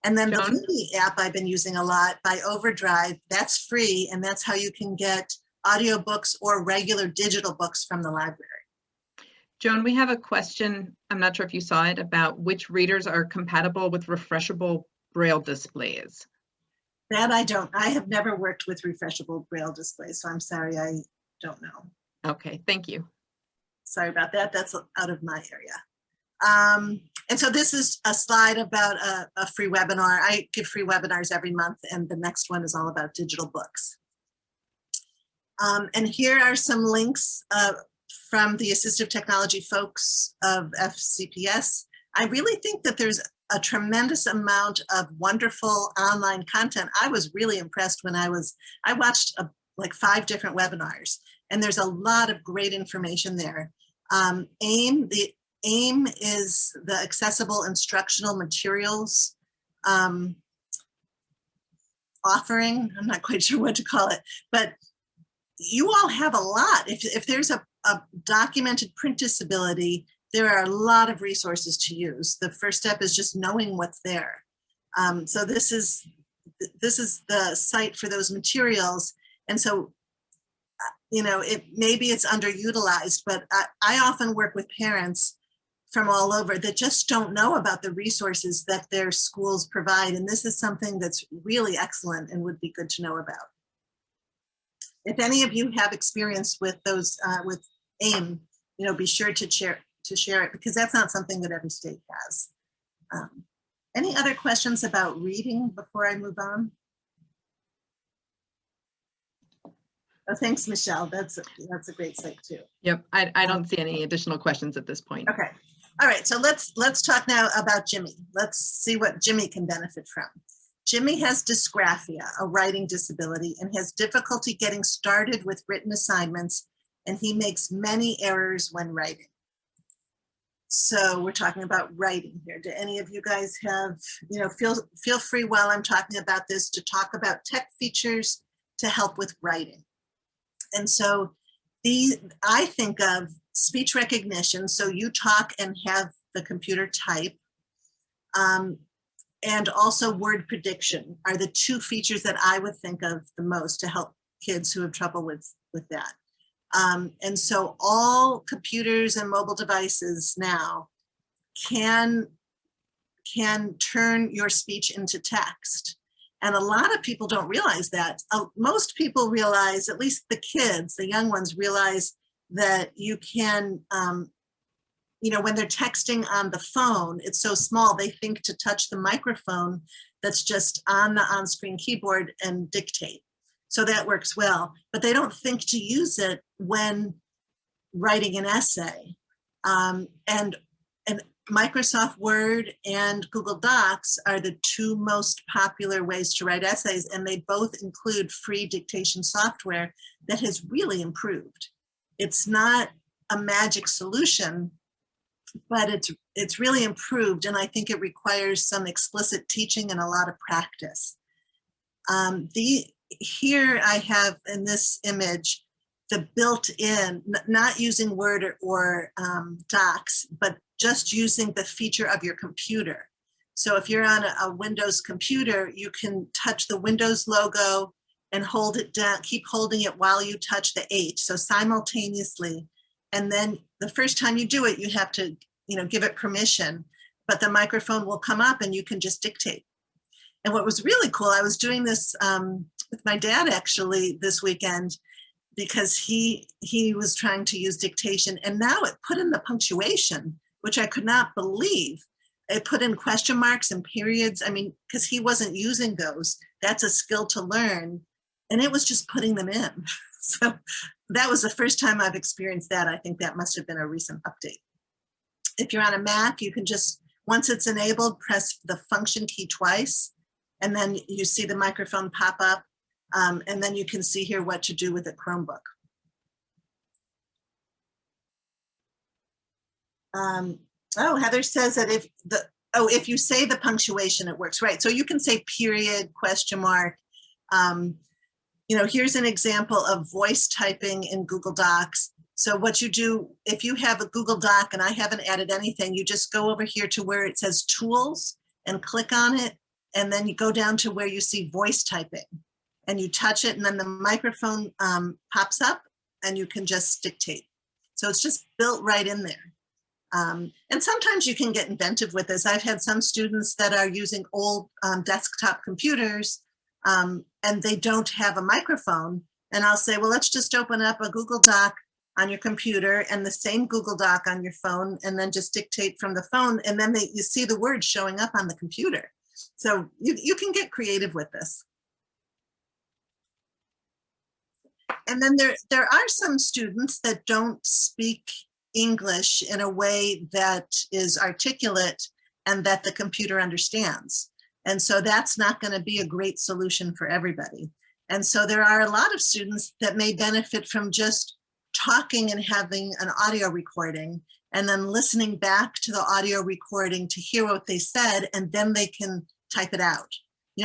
And then Joan? the Libby app I've been using a lot by Overdrive, that's free, and that's how you can get audiobooks or regular digital books from the library. Joan, we have a question, I'm not sure if you saw it, about which readers are compatible with refreshable Braille displays. That I have never worked with refreshable Braille displays, so I'm sorry, I don't know. Okay, thank you. Sorry about that, that's out of my area. And so this is a slide about a free webinar. I give free webinars every month, and the next one is all about digital books. And here are some links from the assistive technology folks of FCPS. I really think that there's a tremendous amount of wonderful online content. I was really impressed when I watched like 5 different webinars, and there's a lot of great information there. AIM is the Accessible Instructional Materials offering. I'm not quite sure what to call it, but you all have a lot. If there's a documented print disability, there are a lot of resources to use. The first step is just knowing what's there. So this is the site for those materials. And so, maybe it's underutilized, but I often work with parents from all over that just don't know about the resources that their schools provide. And this is something that's really excellent and would be good to know about. If any of you have experience with those, with AIM, be sure to share it, because that's not something that every state has. Any other questions about reading before I move on? Oh, thanks, Michelle. That's a great site too. Yep, I don't see any additional questions at this point. Okay. All right, so let's talk now about Jimmy. Let's see what Jimmy can benefit from. Jimmy has dysgraphia, a writing disability, and has difficulty getting started with written assignments, and he makes many errors when writing. So we're talking about writing here. Do any of you guys have, feel free while I'm talking about this to talk about tech features to help with writing. And so I think of speech recognition, so you talk and have the computer type, and also word prediction are the 2 features that I would think of the most to help kids who have trouble with that. And so all computers and mobile devices now can turn your speech into text. And a lot of people don't realize that. Most people realize, at least the kids, the young ones, realize that you can, when they're texting on the phone, it's so small, they think to touch the microphone that's just on the on-screen keyboard and dictate. So that works well, but they don't think to use it when writing an essay. And Microsoft Word and Google Docs are the two most popular ways to write essays, and they both include free dictation software that has really improved. It's not a magic solution, but it's really improved, and I think it requires some explicit teaching and a lot of practice. Here I have in this image the built-in, not using Word or Docs, but just using the feature of your computer. So if you're on a Windows computer, you can touch the Windows logo and hold it down, keep holding it while you touch the H, so simultaneously. And then the first time you do it, you have to, give it permission, but the microphone will come up and you can just dictate. And what was really cool, I was doing this with my dad actually this weekend, because he was trying to use dictation, and now it put in the punctuation, which I could not believe. It put in question marks and periods. I mean, because he wasn't using those. That's a skill to learn. And it was just putting them in. So that was the first time I've experienced that. I think that must have been a recent update. If you're on a Mac, you can just, once it's enabled, press the function key twice, and then you see the microphone pop up. And then you can see here what to do with a Chromebook. Heather says that if you say the punctuation, it works, right? So you can say period, question mark. Here's an example of voice typing in Google Docs. So what you do, if you have a Google Doc and I haven't added anything, you just go over here to where it says tools and click on it. And then you go down to where you see voice typing. And you touch it, and then the microphone pops up and you can just dictate. So it's just built right in there. And sometimes you can get inventive with this. I've had some students that are using old desktop computers and they don't have a microphone. And I'll say, well, let's just open up a Google Doc on your computer and the same Google Doc on your phone, and then just dictate from the phone. And then you see the words showing up on the computer. So you can get creative with this. And then there are some students that don't speak English in a way that is articulate and that the computer understands. And so that's not going to be a great solution for everybody. And so there are a lot of students that may benefit from just talking and having an audio recording and then listening back to the audio recording to hear what they said, and then they can type it out.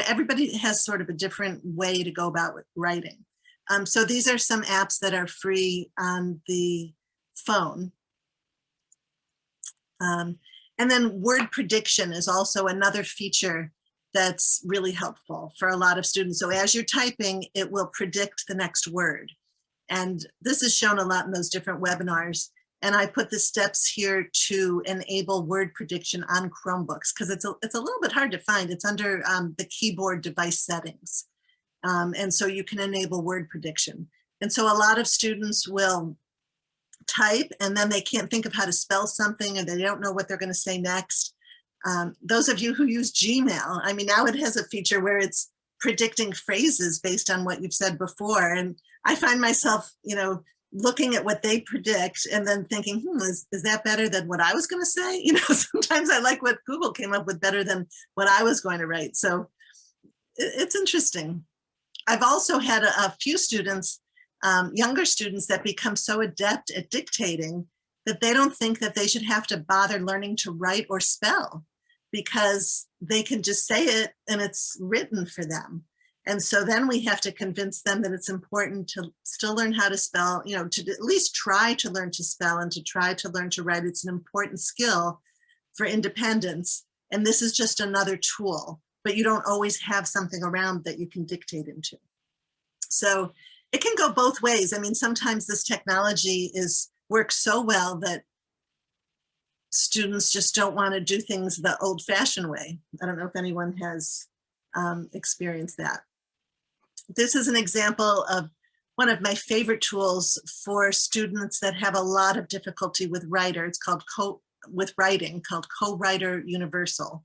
Everybody has sort of a different way to go about writing. So these are some apps that are free on the phone. And then word prediction is also another feature that's really helpful for a lot of students. So as you're typing, it will predict the next word. And this is shown a lot in those different webinars. And I put the steps here to enable word prediction on Chromebooks, because it's a little bit hard to find. It's under the keyboard device settings. And so you can enable word prediction. And so a lot of students will type and then they can't think of how to spell something, or they don't know what they're going to say next. Those of you who use Gmail, I mean, now it has a feature where it's predicting phrases based on what you've said before. And I find myself, looking at what they predict and then thinking, is that better than what I was going to say? Sometimes I like what Google came up with better than what I was going to write. So it's interesting. I've also had a few students, younger students, that become so adept at dictating that they don't think that they should have to bother learning to write or spell, because they can just say it and it's written for them. And so then we have to convince them that it's important to still learn how to spell, to at least try to learn to spell and to try to learn to write. It's an important skill for independence. And this is just another tool, but you don't always have something around that you can dictate into. So it can go both ways. I mean, sometimes this technology works so well that students just don't want to do things the old-fashioned way. I don't know if anyone has experienced that. This is an example of one of my favorite tools for students that have a lot of difficulty with writing. It's called Co-Writer Universal.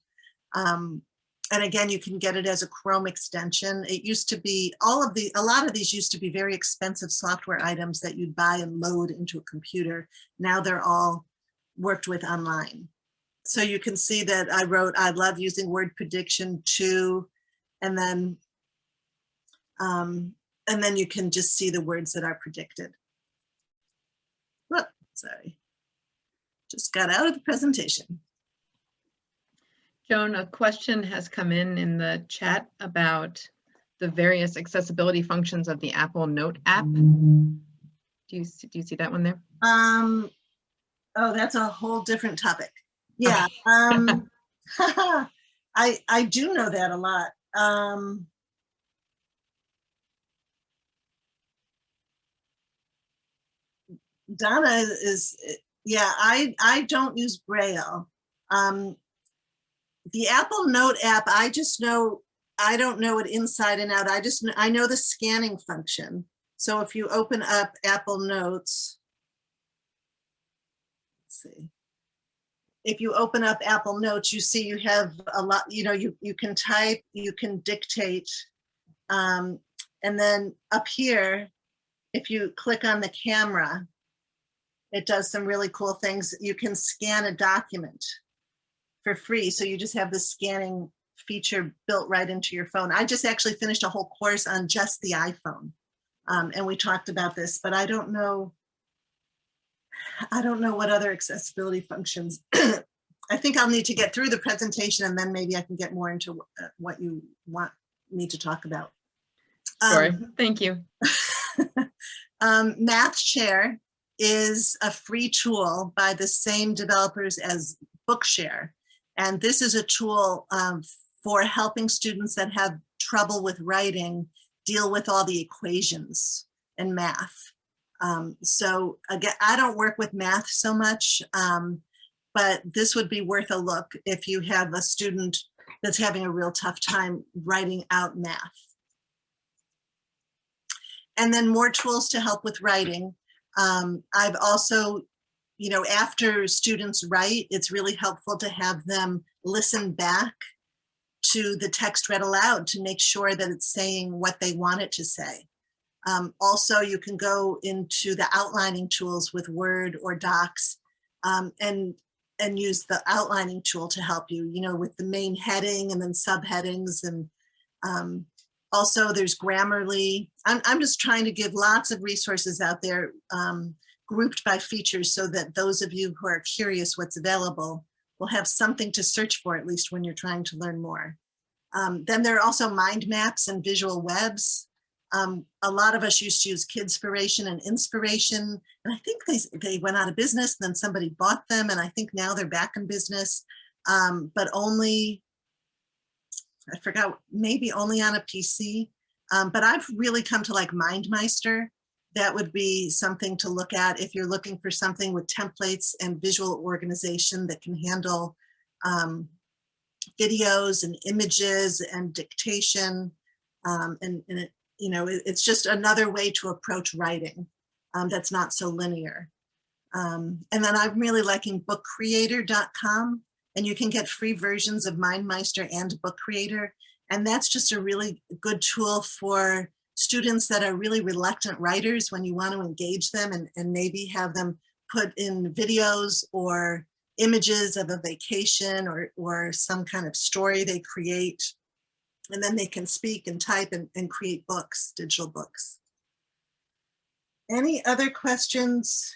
And again, you can get it as a Chrome extension. It used to be, a lot of these used to be very expensive software items that you'd buy and load into a computer. Now they're all worked with online. So you can see that I wrote, I love using word prediction too, and then you can just see the words that are predicted. Whoop, sorry. Just got out of the presentation. Joan, a question has come in the chat about the various accessibility functions of the Apple Note app. Do you see that one there? Oh, that's a whole different topic. Yeah. I do know that a lot. Donna is, yeah, I don't use Braille. The Apple Note app, I just know, I don't know it inside and out. I know the scanning function. So if you open up Apple Notes, let's see. If you open up Apple Notes, you see you have a lot, you know, you can type, you can dictate. And then up here, if you click on the camera, it does some really cool things. You can scan a document for free. So you just have the scanning feature built right into your phone. I just actually finished a whole course on just the iPhone. And we talked about this, but I don't know what other accessibility functions. I think I'll need to get through the presentation and then maybe I can get more into what you want me to talk about. Sure, thank you. Mathshare is a free tool by the same developers as Bookshare. And this is a tool for helping students that have trouble with writing deal with all the equations in math. So again, I don't work with math so much, but this would be worth a look if you have a student that's having a real tough time writing out math. And then more tools to help with writing. I've also, you know, after students write, it's really helpful to have them listen back to the text read aloud to make sure that it's saying what they want it to say. Also, you can go into the outlining tools with Word or Docs and use the outlining tool to help you, you know, with the main heading and then subheadings. And also there's Grammarly. I'm just trying to give lots of resources out there grouped by features so that those of you who are curious what's available will have something to search for, at least when you're trying to learn more. Then there are also mind maps and visual webs. A lot of us used to use Kidspiration and Inspiration, and I think they went out of business, and then somebody bought them, and I think now they're back in business, but only, I forgot, maybe only on a PC. But I've really come to like MindMeister. That would be something to look at if you're looking for something with templates and visual organization that can handle videos and images and dictation. And it, you know, it's just another way to approach writing that's not so linear. And then I'm really liking bookcreator.com, and you can get free versions of MindMeister and Book Creator. And that's just a really good tool for students that are really reluctant writers when you want to engage them and maybe have them put in videos or images of a vacation or some kind of story they create. And then they can speak and type and create books, digital books. Any other questions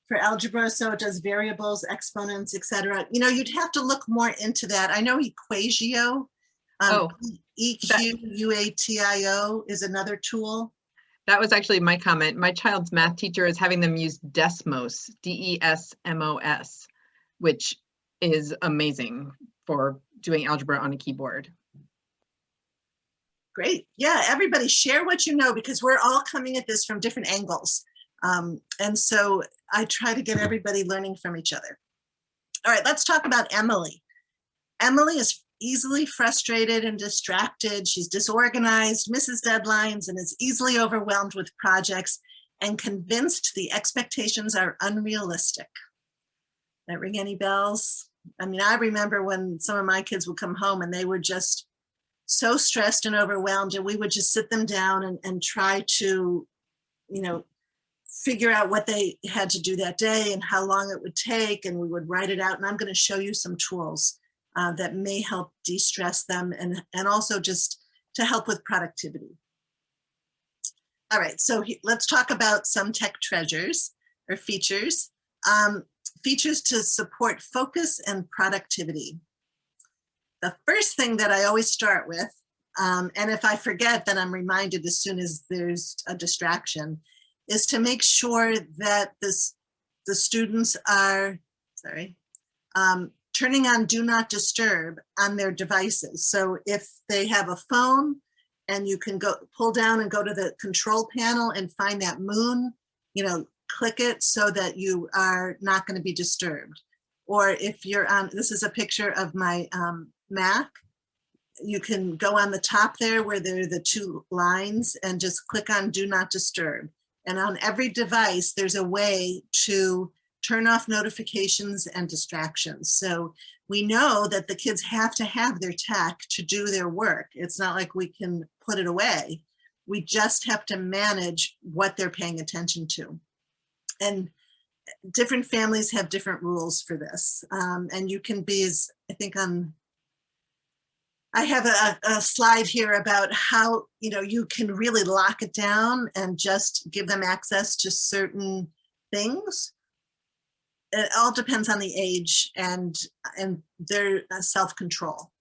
for algebra? So it does variables, exponents, etc. You know, you'd have to look more into that. I know Equatio, EQUATIO is another tool. That was actually my comment. My child's math teacher is having them use Desmos, DESMOS, which is amazing for doing algebra on a keyboard. Great. Yeah, everybody share what you know, because we're all coming at this from different angles. And so I try to get everybody learning from each other. All right, let's talk about Emily. Emily is easily frustrated and distracted. She's disorganized, misses deadlines, and is easily overwhelmed with projects and convinced the expectations are unrealistic. That ring any bells? I mean, I remember when some of my kids would come home and they were just so stressed and overwhelmed, and we would just sit them down and try to, you know, figure out what they had to do that day and how long it would take, and we would write it out. And I'm going to show you some tools that may help de-stress them and also just to help with productivity. All right, so let's talk about some tech treasures or features. Features to support focus and productivity. The first thing that I always start with, and if I forget, then I'm reminded as soon as there's a distraction, is to make sure that the students are, turning on Do Not Disturb on their devices. So if they have a phone and you can go pull down and go to the control panel and find that moon, click it so that you are not going to be disturbed. Or if you're on, this is a picture of my Mac, you can go on the top there where there are the two lines and just click on Do Not Disturb. And on every device, there's a way to turn off notifications and distractions. So we know that the kids have to have their tech to do their work. It's not like we can put it away. We just have to manage what they're paying attention to. And different families have different rules for this. And you can be, as I think I have a slide here about how, you can really lock it down and just give them access to certain things. It all depends on the age and their self-control.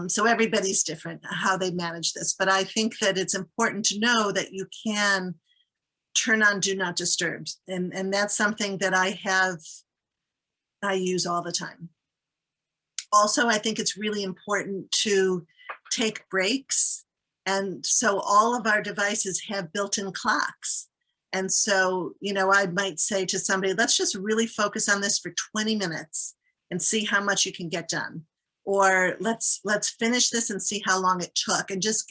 So everybody's different how they manage this, but I think that it's important to know that you can turn on Do Not Disturb. And that's something that I use all the time. Also, I think it's really important to take breaks. And so all of our devices have built-in clocks. And so, I might say to somebody, let's just really focus on this for 20 minutes and see how much you can get done. Or let's finish this and see how long it took, and just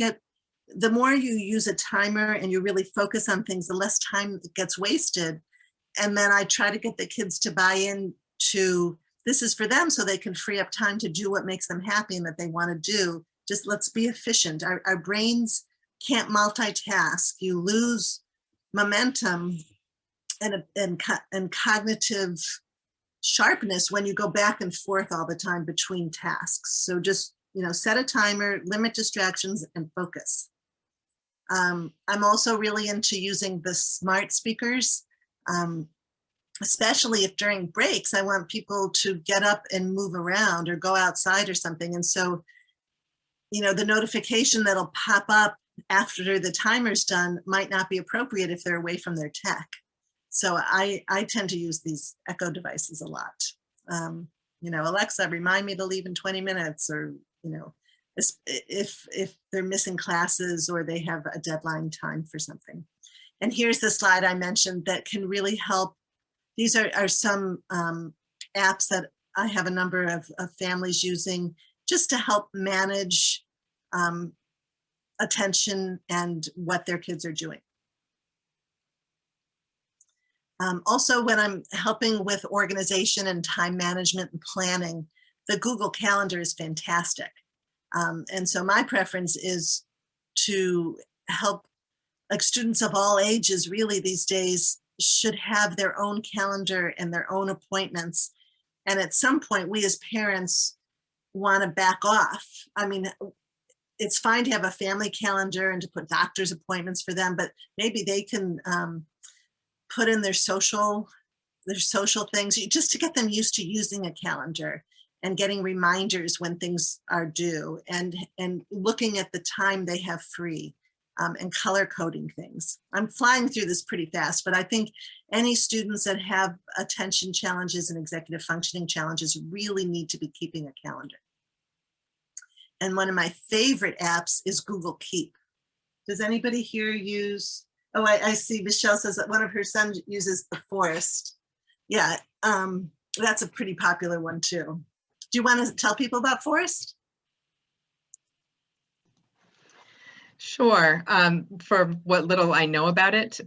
the more you use a timer and you really focus on things, the less time gets wasted. And then I try to get the kids to buy in to, this is for them so they can free up time to do what makes them happy and that they want to do. Just let's be efficient. Our brains can't multitask. You lose momentum and cognitive sharpness when you go back and forth all the time between tasks. So just, set a timer, limit distractions, and focus. I'm also really into using the smart speakers, especially if during breaks, I want people to get up and move around or go outside or something. And so, the notification that'll pop up after the timer's done might not be appropriate if they're away from their tech. So I tend to use these Echo devices a lot. Alexa, remind me to leave in 20 minutes, or, if they're missing classes or they have a deadline time for something. And here's the slide I mentioned that can really help. These are some apps that I have a number of families using just to help manage attention and what their kids are doing. Also, when I'm helping with organization and time management and planning, the Google Calendar is fantastic. And so my preference is to help, like, students of all ages really these days should have their own calendar and their own appointments. And at some point, we as parents want to back off. I mean, it's fine to have a family calendar and to put doctor's appointments for them, but maybe they can put in their social things just to get them used to using a calendar and getting reminders when things are due, and looking at the time they have free, and color coding things. I'm flying through this pretty fast, but I think any students that have attention challenges and executive functioning challenges really need to be keeping a calendar. And one of my favorite apps is Google Keep. Does anybody here use, oh, I see Michelle says that one of her sons uses the Forest. Yeah, that's a pretty popular one too. Do you want to tell people about Forest? Sure. For what little I know about it,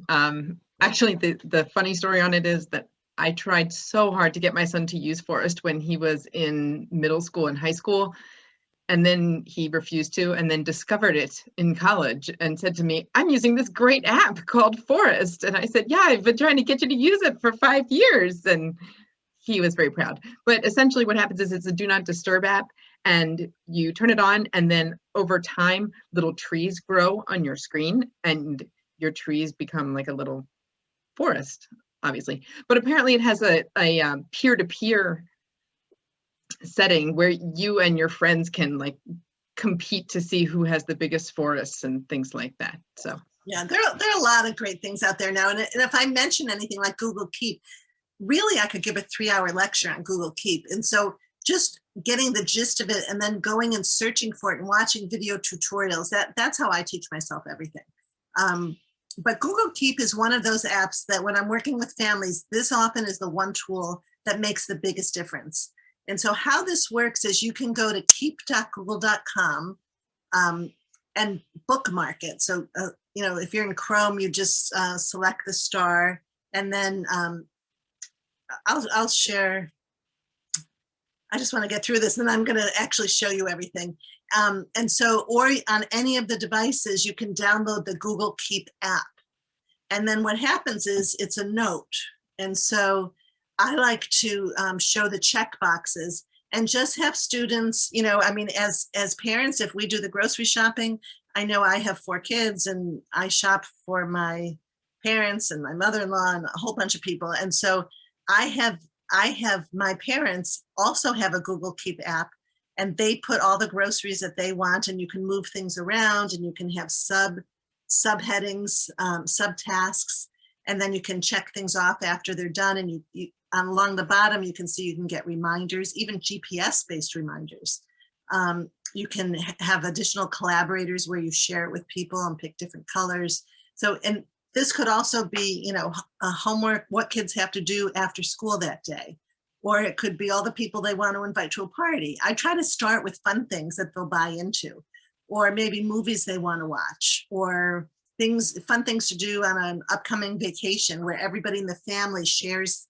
actually the funny story on it is that I tried so hard to get my son to use Forest when he was in middle school and high school, And then he refused to, and then discovered it in college and said to me, I'm using this great app called Forest. And I said, yeah, I've been trying to get you to use it for 5 years. And he was very proud. But essentially what happens is it's a do not disturb app, and you turn it on, and then over time, little trees grow on your screen, and your trees become like a little forest, obviously. But apparently it has a peer-to-peer setting where you and your friends can like compete to see who has the biggest forests and things like that. So yeah, there are a lot of great things out there now. And if I mention anything like Google Keep, really I could give a 3-hour lecture on Google Keep. And so just getting the gist of it and then going and searching for it and watching video tutorials, that's how I teach myself everything. But Google Keep is one of those apps that when I'm working with families, this often is the one tool that makes the biggest difference. And so how this works is you can go to keep.google.com and bookmark it. So, you know, if you're in Chrome, you just select the star, and then I'll share. I just want to get through this, and I'm going to actually show you everything. And so, or on any of the devices, you can download the Google Keep app. And then what happens is it's a note. And so I like to show the check boxes and just have students, you know, I mean, as parents, if we do the grocery shopping, I know I have 4 kids and I shop for my parents and my mother-in-law and a whole bunch of people. And so I have my parents also have a Google Keep app, and they put all the groceries that they want, and you can move things around, and you can have subheadings, subtasks, and then you can check things off after they're done. And you along the bottom, you can see you can get reminders, even GPS-based reminders. You can have additional collaborators where you share it with people and pick different colors. So, and this could also be, you know, a homework, what kids have to do after school that day. Or it could be all the people they want to invite to a party. I try to start with fun things that they'll buy into, or maybe movies they want to watch, or fun things to do on an upcoming vacation where everybody in the family shares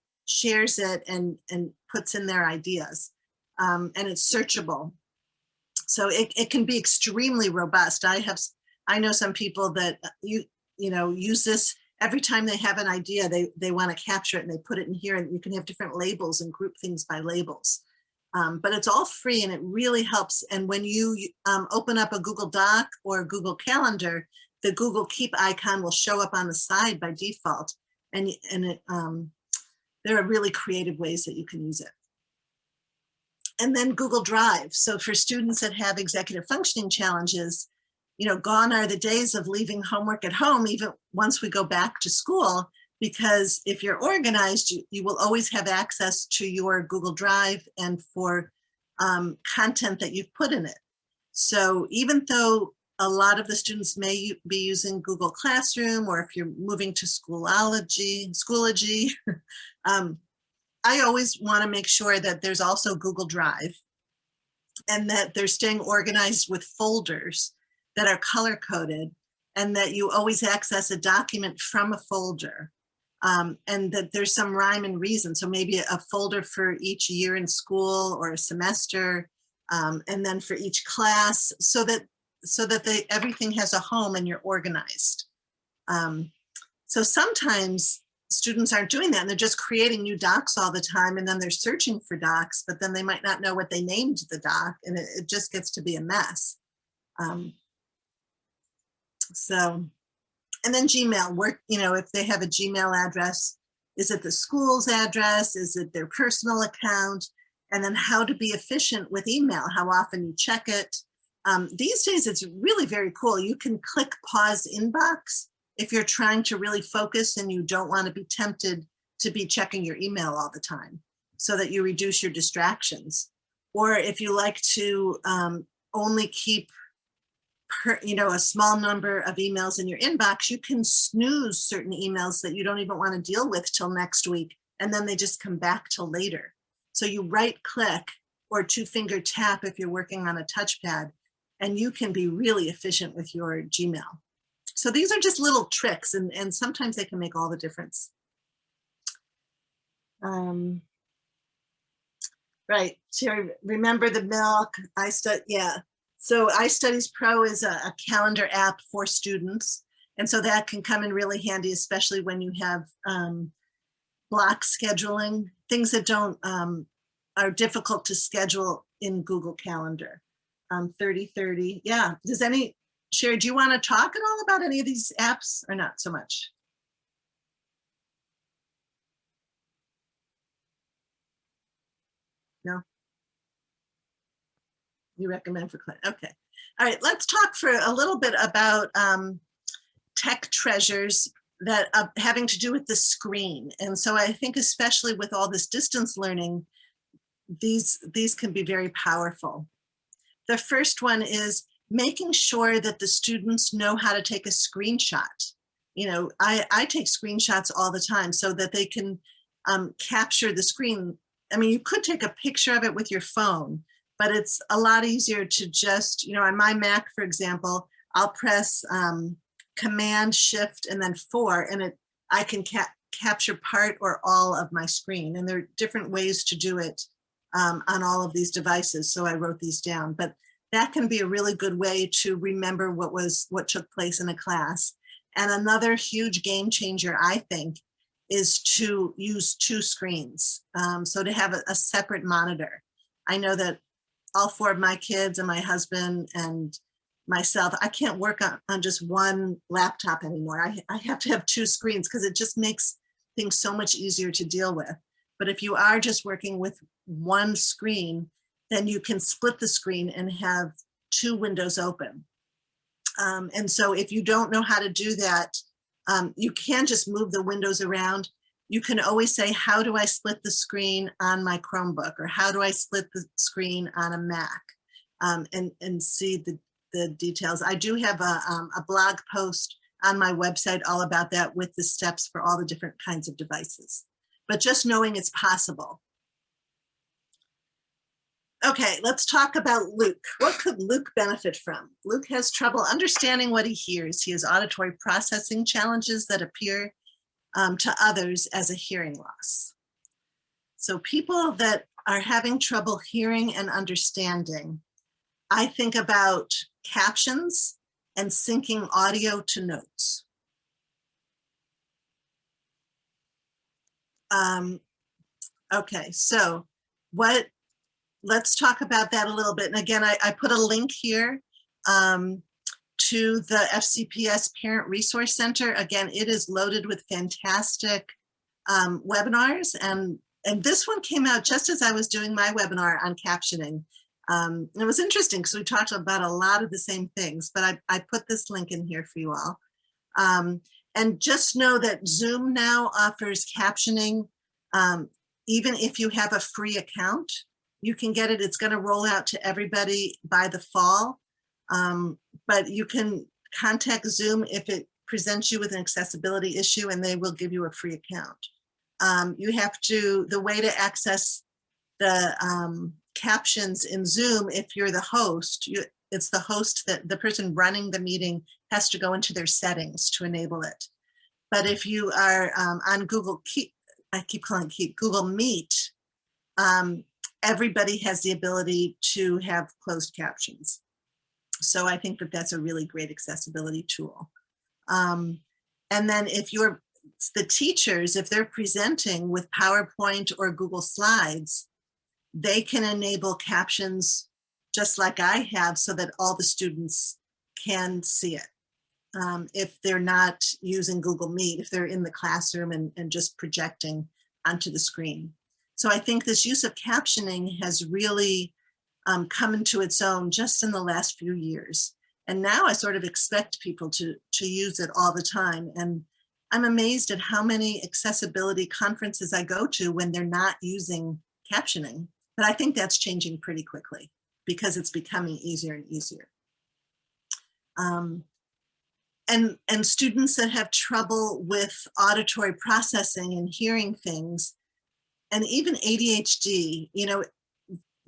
it and puts in their ideas. And it's searchable. So it can be extremely robust. I know some people that you know, use this every time they have an idea, they want to capture it and they put it in here, and you can have different labels and group things by labels. But it's all free and it really helps. And when you open up a Google Doc or a Google Calendar, the Google Keep icon will show up on the side by default. And there are really creative ways that you can use it. And then Google Drive. So for students that have executive functioning challenges, you know, gone are the days of leaving homework at home, even once we go back to school, because if you're organized, you will always have access to your Google Drive and for content that you've put in it. So even though a lot of the students may be using Google Classroom, or if you're moving to Schoology, I always want to make sure that there's also Google Drive and that they're staying organized with folders that are color coded, and that you always access a document from a folder, and that there's some rhyme and reason. So maybe a folder for each year in school or a semester, and then for each class, so that everything has a home and you're organized. So sometimes students aren't doing that and they're just creating new docs all the time, and then they're searching for docs, but then they might not know what they named the doc, and it just gets to be a mess. So, and then Gmail work, you know, if they have a Gmail address, is it the school's address? Is it their personal account? And then how to be efficient with email, how often you check it. These days, it's really very cool. You can click pause inbox if you're trying to really focus and you don't want to be tempted to be checking your email all the time, so that you reduce your distractions. Or if you like to only keep a small number of emails in your inbox, you can snooze certain emails that you don't even want to deal with till next week, and then they just come back till later. So you right click or 2-finger tap if you're working on a touchpad, and you can be really efficient with your Gmail. So these are just little tricks, and sometimes they can make all the difference. Right. So remember the milk. Yeah. So iStudies Pro is a calendar app for students. And so that can come in really handy, especially when you have block scheduling, things that don't are difficult to schedule in Google Calendar. 30/30. Yeah. Sherry, do you want to talk at all about any of these apps or not so much? No? You recommend for class? Okay. All right, let's talk for a little bit about tech treasures that having to do with the screen. And so I think especially with all this distance learning, these can be very powerful. The first one is making sure that the students know how to take a screenshot. You know, I take screenshots all the time so that they can capture the screen. I mean, you could take a picture of it with your phone, but it's a lot easier to just, you know, on my Mac, for example, I'll press Command Shift and then 4, and I can capture part or all of my screen. And there are different ways to do it on all of these devices. So I wrote these down, but that can be a really good way to remember what took place in a class. And another huge game changer, I think, is to use 2 screens. So to have a separate monitor. I know that all 4 of my kids and my husband and myself, I can't work on just one laptop anymore. I have to have 2 screens because it just makes things so much easier to deal with. But if you are just working with one screen, then you can split the screen and have 2 windows open. And so if you don't know how to do that, you can just move the windows around. You can always say, how do I split the screen on my Chromebook? Or how do I split the screen on a Mac? And see the details. I do have a blog post on my website all about that with the steps for all the different kinds of devices. But just knowing it's possible. Okay, let's talk about Luke. What could Luke benefit from? Luke has trouble understanding what he hears. He has auditory processing challenges that appear to others as a hearing loss. So people that are having trouble hearing and understanding, I think about captions and syncing audio to notes. Okay, so let's talk about that a little bit. And again, I put a link here to the FCPS Parent Resource Center. Again, it is loaded with fantastic webinars. And this one came out just as I was doing my webinar on captioning. And it was interesting because we talked about a lot of the same things, but I put this link in here for you all. And just know that Zoom now offers captioning. Even if you have a free account, you can get it. It's going to roll out to everybody by the fall. But you can contact Zoom if it presents you with an accessibility issue, and they will give you a free account. You have to, the way to access the captions in Zoom, if you're the host, it's the host that the person running the meeting has to go into their settings to enable it. But if you are on Google Keep, I keep calling it Google Meet, everybody has the ability to have closed captions. So I think that that's a really great accessibility tool. And then if you're the teachers, if they're presenting with PowerPoint or Google Slides, they can enable captions just like I have so that all the students can see it. If they're not using Google Meet, if they're in the classroom and just projecting onto the screen. So I think this use of captioning has really come into its own just in the last few years. And now I sort of expect people to use it all the time. And I'm amazed at how many accessibility conferences I go to when they're not using captioning. But I think that's changing pretty quickly because it's becoming easier and easier. And students that have trouble with auditory processing and hearing things, and even ADHD, you know,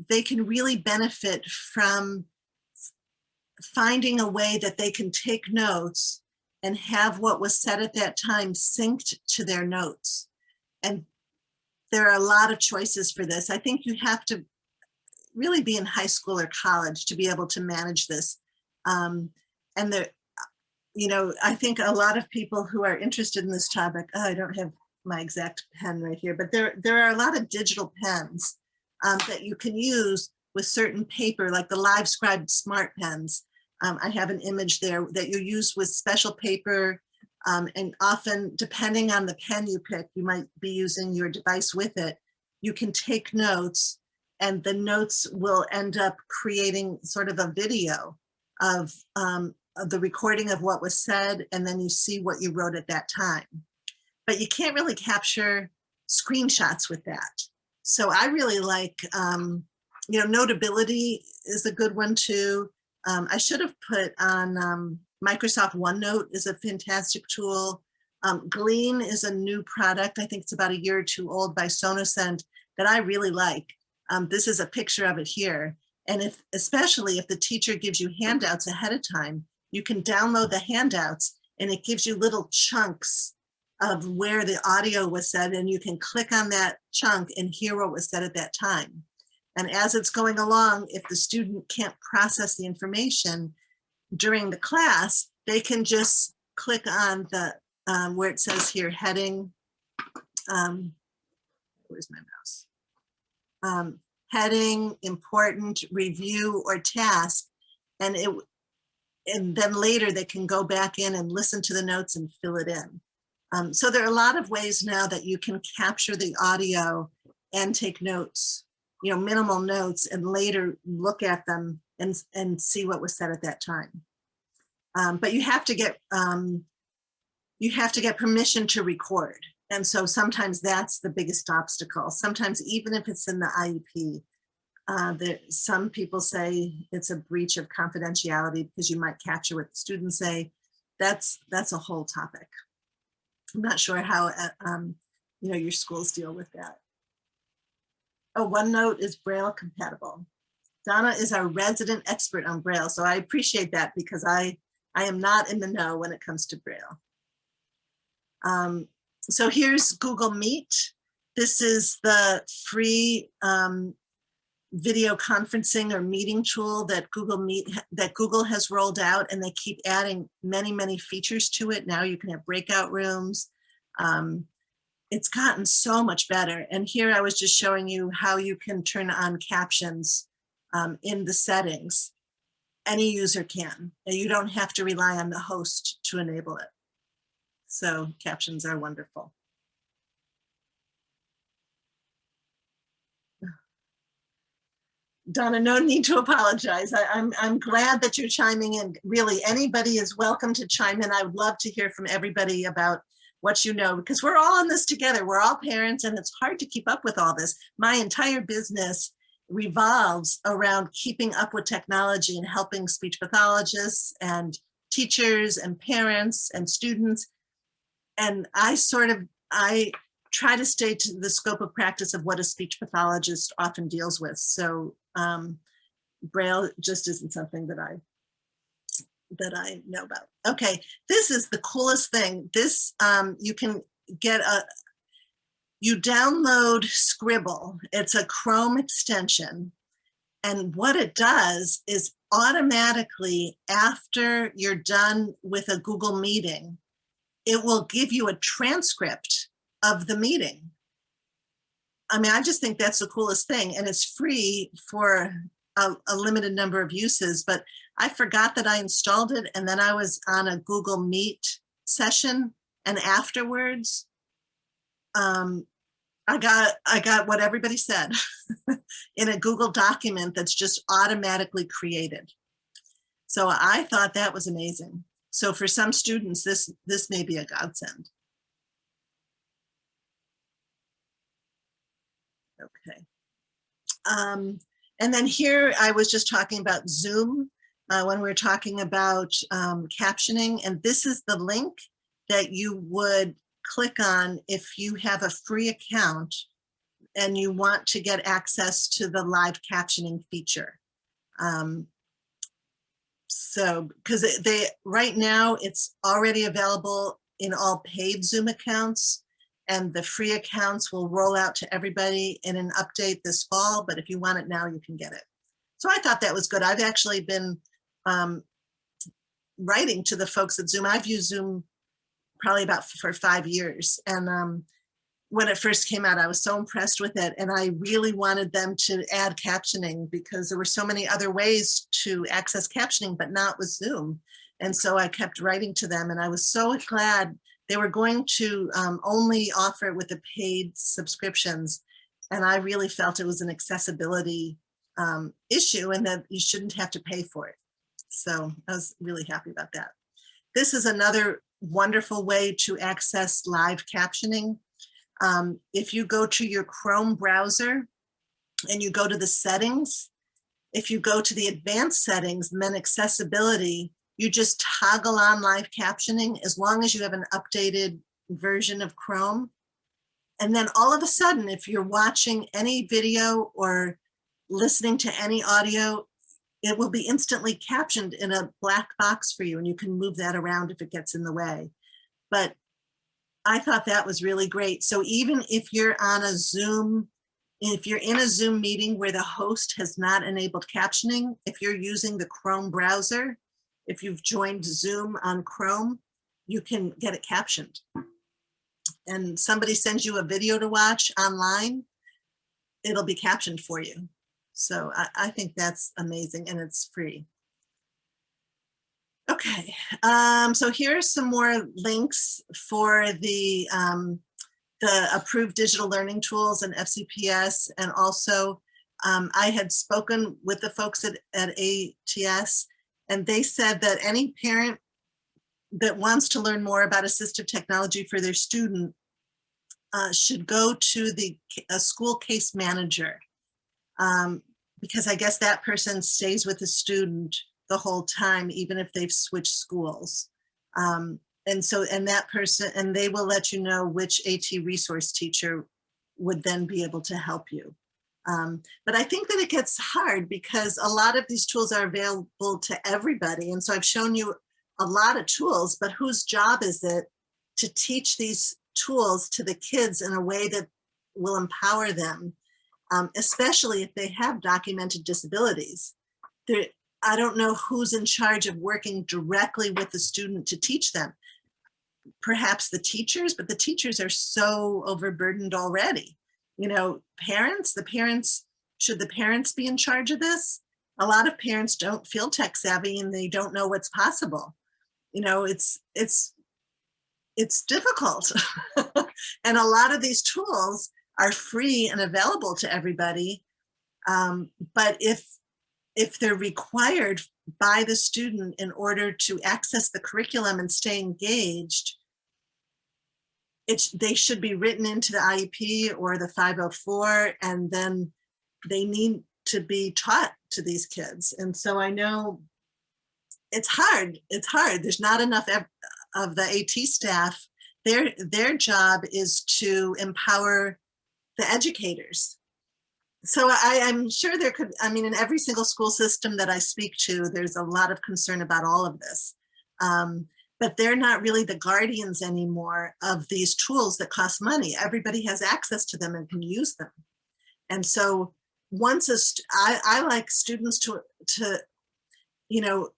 they can really benefit from finding a way that they can take notes and have what was said at that time synced to their notes. And there are a lot of choices for this. I think you have to really be in high school or college to be able to manage this. And there, you know, I think a lot of people who are interested in this topic, I don't have my exact pen right here, but there are a lot of digital pens that you can use with certain paper, like the LiveScribe Smart Pens. I have an image there that you use with special paper, and often, depending on the pen you pick, you might be using your device with it. You can take notes, and the notes will end up creating sort of a video of the recording of what was said, and then you see what you wrote at that time. But you can't really capture screenshots with that. So I really like, you know, Notability is a good one too. I should have put on Microsoft OneNote is a fantastic tool. Glean is a new product. I think it's about a year or two old by Sonocent that I really like. This is a picture of it here. And especially if the teacher gives you handouts ahead of time, you can download the handouts and it gives you little chunks of where the audio was said, and you can click on that chunk and hear what was said at that time. And as it's going along, if the student can't process the information during the class, they can just click on the where it says here heading, where's my mouse? Heading, important, review, or task, and then later they can go back in and listen to the notes and fill it in. So there are a lot of ways now that you can capture the audio and take notes, you know, minimal notes, and later look at them and see what was said at that time. But you have to get permission to record. And so sometimes that's the biggest obstacle. Sometimes even if it's in the IEP, some people say it's a breach of confidentiality because you might capture what the students say. That's a whole topic. I'm not sure how you know, your schools deal with that. Oh, OneNote is Braille compatible. Donna is our resident expert on Braille, so I appreciate that because I am not in the know when it comes to Braille. So here's Google Meet. This is the free video conferencing or meeting tool that Google has rolled out, and they keep adding many, many features to it. Now you can have breakout rooms. It's gotten so much better. And here I was just showing you how you can turn on captions in the settings. Any user can, and you don't have to rely on the host to enable it. So captions are wonderful. Donna, no need to apologize. I'm glad that you're chiming in. Really, anybody is welcome to chime in. I would love to hear from everybody about what you know, because we're all in this together. We're all parents, and it's hard to keep up with all this. My entire business revolves around keeping up with technology and helping speech pathologists and teachers and parents and students. And I try to stay to the scope of practice of what a speech pathologist often deals with. So Braille just isn't something that I know about. Okay, this is the coolest thing. This, you can get you download Scribble. It's a Chrome extension. And what it does is automatically, after you're done with a Google meeting, it will give you a transcript of the meeting. I mean, I just think that's the coolest thing, and it's free for a limited number of uses, but I forgot that I installed it, and then I was on a Google Meet session, and afterwards, I got what everybody said in a Google document that's just automatically created. So I thought that was amazing. So for some students, this may be a godsend. Okay. And then here I was just talking about Zoom when we were talking about captioning, and this is the link that you would click on if you have a free account and you want to get access to the live captioning feature. So, because right now it's already available in all paid Zoom accounts, and the free accounts will roll out to everybody in an update this fall, but if you want it now, you can get it. So I thought that was good. I've actually been writing to the folks at Zoom. I've used Zoom probably for 5 years. And when it first came out, I was so impressed with it. And I really wanted them to add captioning because there were so many other ways to access captioning, but not with Zoom. And so I kept writing to them, and I was so glad they were going to only offer it with the paid subscriptions. And I really felt it was an accessibility issue and that you shouldn't have to pay for it. So I was really happy about that. This is another wonderful way to access live captioning. If you go to your Chrome browser and you go to the settings, if you go to the advanced settings and then accessibility, you just toggle on live captioning as long as you have an updated version of Chrome. And then all of a sudden, if you're watching any video or listening to any audio, it will be instantly captioned in a black box for you, and you can move that around if it gets in the way. But I thought that was really great. So even if you're on a Zoom, if you're in a Zoom meeting where the host has not enabled captioning, if you're using the Chrome browser, if you've joined Zoom on Chrome, you can get it captioned. And somebody sends you a video to watch online, it'll be captioned for you. So I think that's amazing, and it's free. Okay, so here's some more links for the approved digital learning tools and FCPS. And also I had spoken with the folks at ATS, and they said that any parent that wants to learn more about assistive technology for their student should go to a school case manager, because I guess that person stays with the student the whole time, even if they've switched schools. And that person, and they will let you know which AT resource teacher would then be able to help you. But I think that it gets hard because a lot of these tools are available to everybody. And so I've shown you a lot of tools, but whose job is it to teach these tools to the kids in a way that will empower them, especially if they have documented disabilities? I don't know who's in charge of working directly with the student to teach them. Perhaps the teachers, but the teachers are so overburdened already. You know, should the parents be in charge of this? A lot of parents don't feel tech savvy and they don't know what's possible. You know, it's difficult. And a lot of these tools are free and available to everybody. But if they're required by the student in order to access the curriculum and stay engaged, they should be written into the IEP or the 504, and then they need to be taught to these kids. And so I know it's hard. It's hard. There's not enough of the AT staff. Their job is to empower the educators. So I'm sure there could, I mean, in every single school system that I speak to, there's a lot of concern about all of this. But they're not really the guardians anymore of these tools that cost money. Everybody has access to them and can use them. And so once I like students to, you know,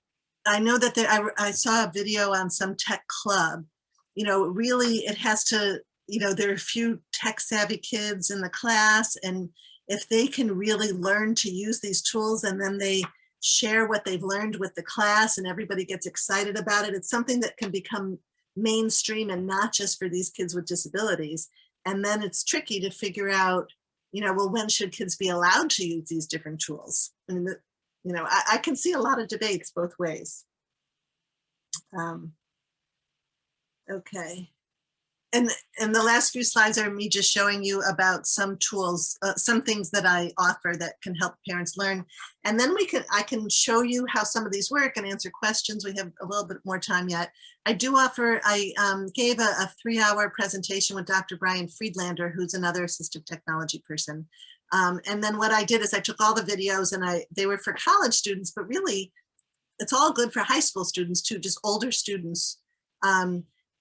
I know that I saw a video on some tech club, you know, really it has to, you know, there are a few tech savvy kids in the class, and if they can really learn to use these tools and then they share what they've learned with the class and everybody gets excited about it, it's something that can become mainstream and not just for these kids with disabilities. And then it's tricky to figure out, you know, well, when should kids be allowed to use these different tools? I mean, you know, I can see a lot of debates both ways. Okay. And the last few slides are me just showing you about some tools, some things that I offer that can help parents learn. And then I can show you how some of these work and answer questions. We have a little bit more time yet. I do offer, I gave a 3-hour presentation with Dr. Brian Friedlander, who's another assistive technology person. And then what I did is I took all the videos and they were for college students, but really it's all good for high school students too, just older students.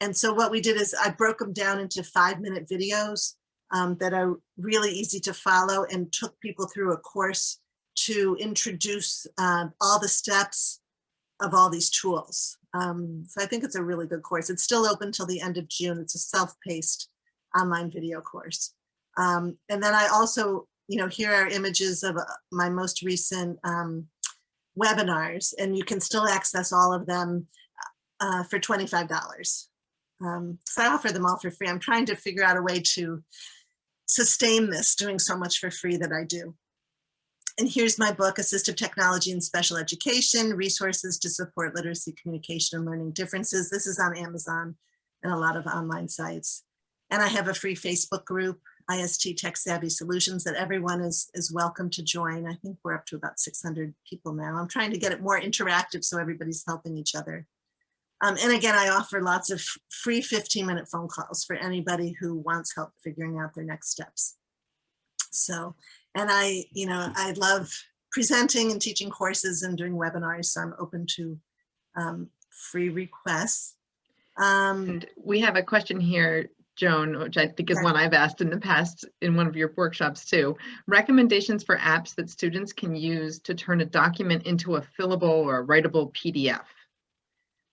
And so what we did is I broke them down into 5-minute videos that are really easy to follow, and took people through a course to introduce all the steps of all these tools. So I think it's a really good course. It's still open till the end of June. It's a self-paced online video course. And then I also, here are images of my most recent webinars, and you can still access all of them for $25. So I offer them all for free. I'm trying to figure out a way to sustain this, doing so much for free that I do. And here's my book, Assistive Technology in Special Education, Resources to Support Literacy, Communication, and Learning Differences. This is on Amazon and a lot of online sites. And I have a free Facebook group, IST Tech Savvy Solutions, that everyone is welcome to join. I think we're up to about 600 people now. I'm trying to get it more interactive so everybody's helping each other. And again, I offer lots of free 15-minute phone calls for anybody who wants help figuring out their next steps. So, and I love presenting and teaching courses and doing webinars, so I'm open to free requests. And we have a question here, Joan, which I think is one I've asked in the past in one of your workshops too. Recommendations for apps that students can use to turn a document into a fillable or writable PDF,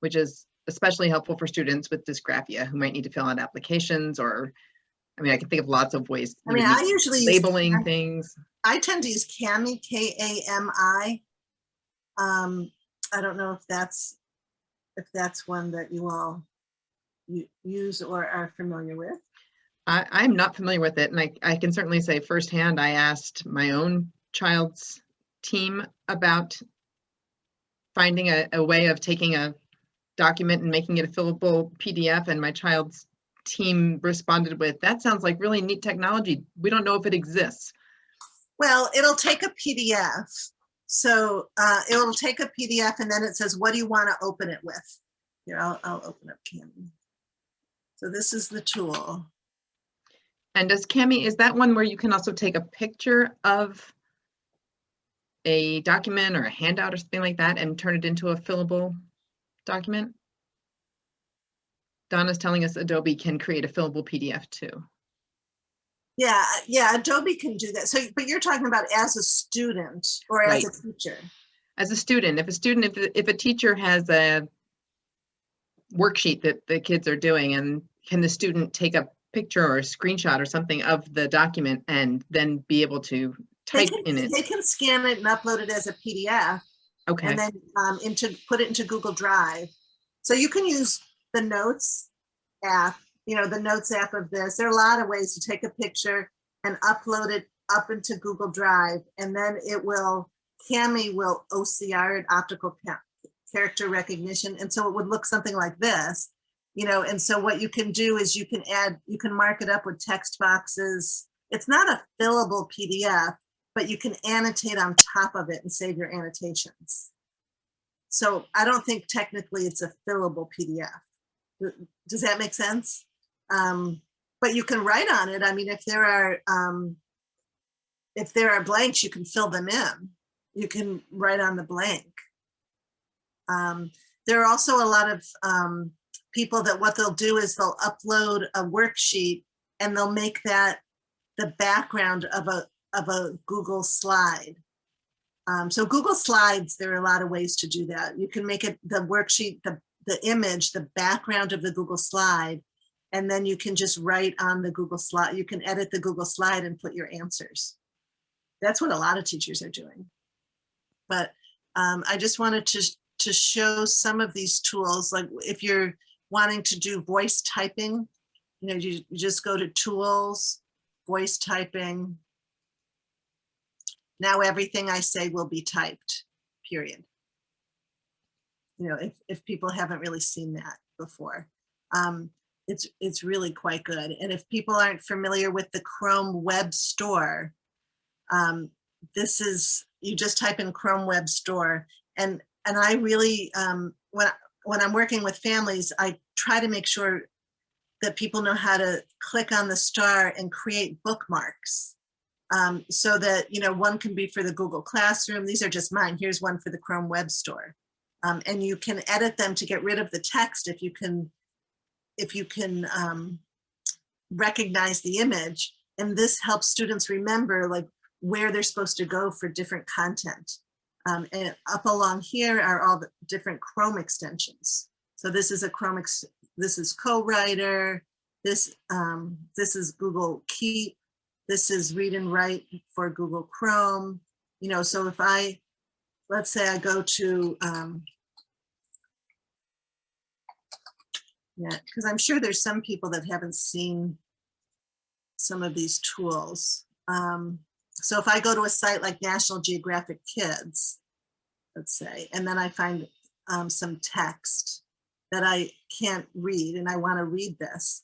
which is especially helpful for students with dysgraphia who might need to fill out applications, or, I mean, I can think of lots of ways. I mean, I usually labeling things. I tend to use Kami, K-A-M-I. I don't know if that's one that you all use or are familiar with. I'm not familiar with it, and I can certainly say firsthand, I asked my own child's team about finding a way of taking a document and making it a fillable PDF, and my child's team responded with, that sounds like really neat technology. We don't know if it exists. Well, it'll take a PDF. So it'll take a PDF, and then it says, what do you want to open it with? Here, I'll open up Kami. So this is the tool. And does Kami, is that one where you can also take a picture of a document or a handout or something like that and turn it into a fillable document? Donna's telling us Adobe can create a fillable PDF too. Yeah, Adobe can do that. So, but you're talking about as a student or as a teacher? As a student, if a teacher has a worksheet that the kids are doing, and can the student take a picture or a screenshot or something of the document and then be able to type in it? They can scan it and upload it as a PDF. Okay. And then put it into Google Drive. So you can use the Notes app, the Notes app of this. There are a lot of ways to take a picture and upload it up into Google Drive, and then Kami will OCR it, optical character recognition, and so it would look something like this, and so what you can do is you can mark it up with text boxes. It's not a fillable PDF, but you can annotate on top of it and save your annotations. So I don't think technically it's a fillable PDF. Does that make sense? But you can write on it. I mean, if there are blanks, you can fill them in. You can write on the blank. There are also a lot of people that what they'll do is they'll upload a worksheet and they'll make that the background of a Google slide. So Google Slides, there are a lot of ways to do that. You can make it the worksheet, the image, the background of the Google slide, and then you can just write on the Google slide. You can edit the Google slide and put your answers. That's what a lot of teachers are doing. But I just wanted to show some of these tools. Like if you're wanting to do voice typing, you just go to Tools, Voice Typing. Now everything I say will be typed, period. If people haven't really seen that before, it's really quite good. And if people aren't familiar with the Chrome Web Store, you just type in Chrome Web Store. And I really, when I'm working with families, I try to make sure that people know how to click on the star and create bookmarks. So that, one can be for the Google Classroom. These are just mine. Here's one for the Chrome Web Store. And you can edit them to get rid of the text if you can if you can recognize the image, and this helps students remember like where they're supposed to go for different content. And up along here are all the different Chrome extensions. So this is a Chrome, this is Co-Writer, this is Google Keep, this is Read and Write for Google Chrome. You know, so if let's say I go to, yeah, because I'm sure there's some people that haven't seen some of these tools. So if I go to a site like National Geographic Kids, let's say, and then I find some text that I can't read and I want to read this,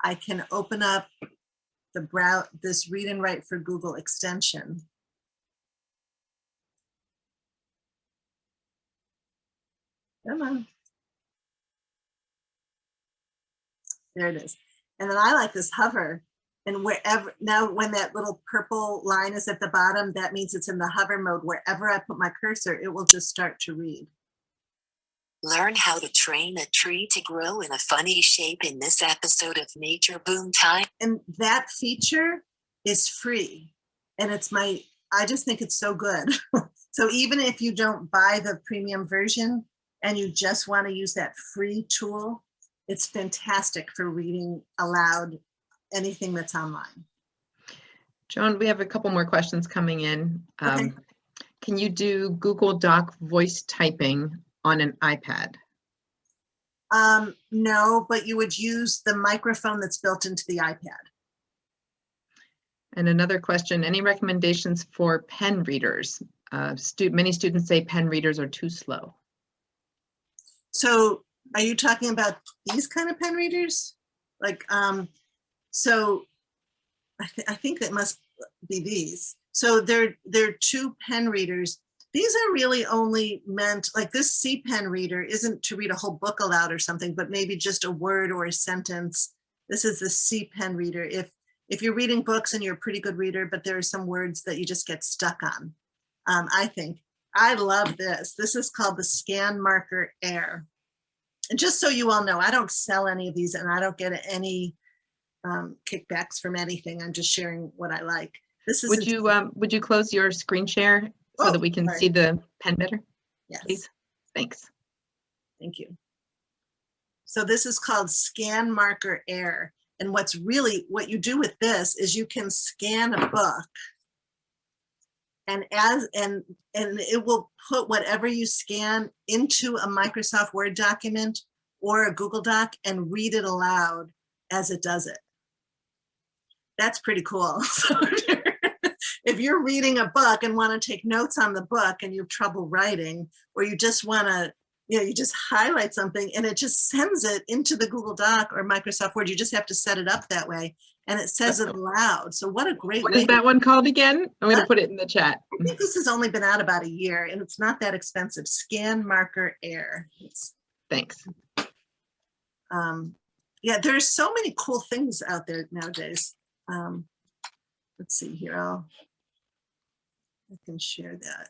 I can open up this Read and Write for Google extension. Come on. There it is. And then I like this hover. And wherever, now when that little purple line is at the bottom, that means it's in the hover mode. Wherever I put my cursor, it will just start to read. Learn how to train a tree to grow in a funny shape in this episode of Nature Boom Time. And that feature is free. And I just think it's so good. So even if you don't buy the premium version and you just want to use that free tool, it's fantastic for reading aloud anything that's online. Joan, we have a couple more questions coming in. Okay. Can you do Google Doc voice typing on an iPad? No, but you would use the microphone that's built into the iPad. And another question, any recommendations for pen readers? Many students say pen readers are too slow. So are you talking about these kind of pen readers? Like, so I think that must be these. So they're two pen readers. These are really only meant, like this C pen reader isn't to read a whole book aloud or something, but maybe just a word or a sentence. This is the C pen reader. If you're reading books and you're a pretty good reader, but there are some words that you just get stuck on. I think, I love this. This is called the Scan Marker Air. And just so you all know, I don't sell any of these and I don't get any kickbacks from anything. I'm just sharing what I like. This is. Would you close your screen share so that we can see the pen better? Yes. Please. Thanks. Thank you. So this is called Scan Marker Air. And what you do with this is you can scan a book and it will put whatever you scan into a Microsoft Word document or a Google Doc and read it aloud as it does it. That's pretty cool. So if you're reading a book and want to take notes on the book and you have trouble writing, or you just want to, you just highlight something and it just sends it into the Google Doc or Microsoft Word. You just have to set it up that way and it says it aloud. So what a great way. What is that one called again? I'm going to put it in the chat. I think this has only been out about a year and it's not that expensive. Scan Marker Air. Thanks. Yeah, there's so many cool things out there nowadays. Let's see here. I can share that.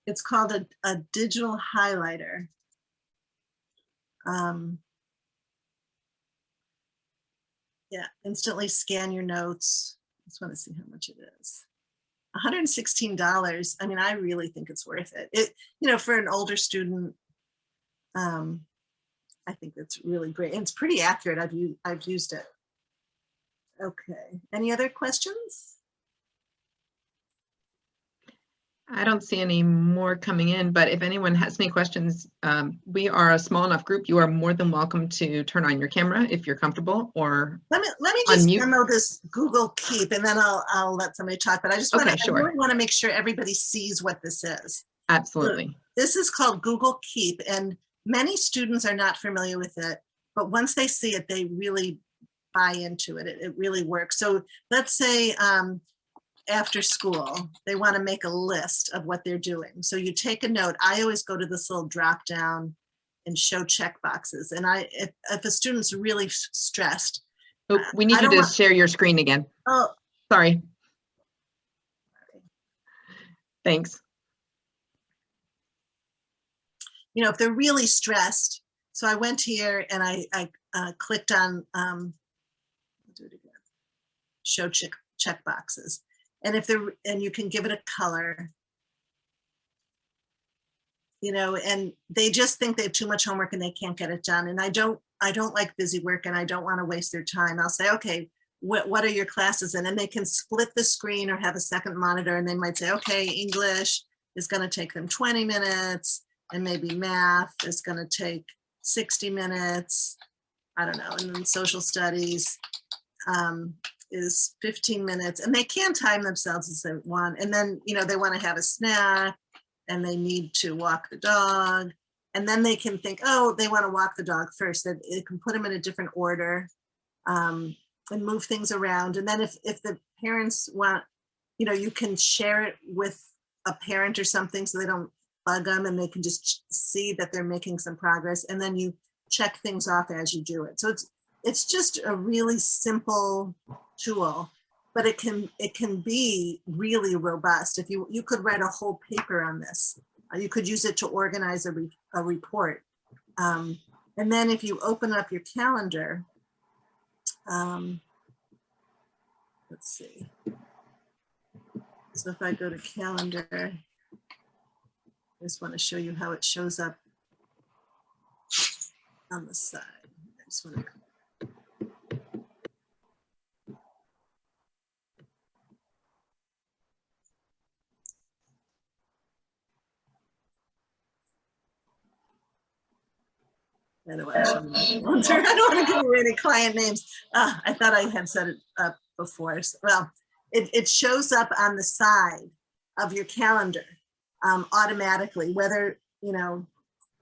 It's called a digital highlighter. Yeah, instantly scan your notes. I just want to see how much it is. $116. I mean, I really think it's worth it. For an older student, I think that's really great. And it's pretty accurate. I've used it. Okay, any other questions? I don't see any more coming in, but if anyone has any questions, we are a small enough group. You are more than welcome to turn on your camera if you're comfortable, or let me just unmute. demo this Google Keep, and then I'll let somebody talk. But I just want I really want to make sure everybody sees what this is. Absolutely. So this is called Google Keep, and many students are not familiar with it. But once they see it, they really buy into it. It really works. So let's say after school, they want to make a list of what they're doing. So you take a note. I always go to this little drop down and show check boxes. And if a student's really stressed. Oh, we need you to share your screen again. Oh, sorry. Thanks. If they're really stressed, So I went here and I clicked on, I'll do it again, show check boxes. And and you can give it a color, you know, and they just think they have too much homework and they can't get it done. And I don't like busy work and I don't want to waste their time. I'll say, okay, what are your classes in? And they can split the screen or have a second monitor, and they might say, okay, English is going to take them 20 minutes and maybe math is going to take 60 minutes. I don't know. And then social studies is 15 minutes, and they can time themselves as they want. And then, you know, they want to have a snack and they need to walk the dog. And then they can think, oh, they want to walk the dog first. That it can put them in a different order and move things around. And then if the parents want, you know, you can share it with a parent or something so they don't bug them, and they can just see that they're making some progress. And then you check things off as you do it. So it's just a really simple tool, but it can be really robust. If you could write a whole paper on this, you could use it to organize a report. And then if you open up your calendar, let's see. So if I go to calendar, I just want to show you how it shows up on the side. I just want to. I don't want to give away any client names. I thought I had set it up before. So, well, it shows up on the side of your calendar automatically, whether, you know,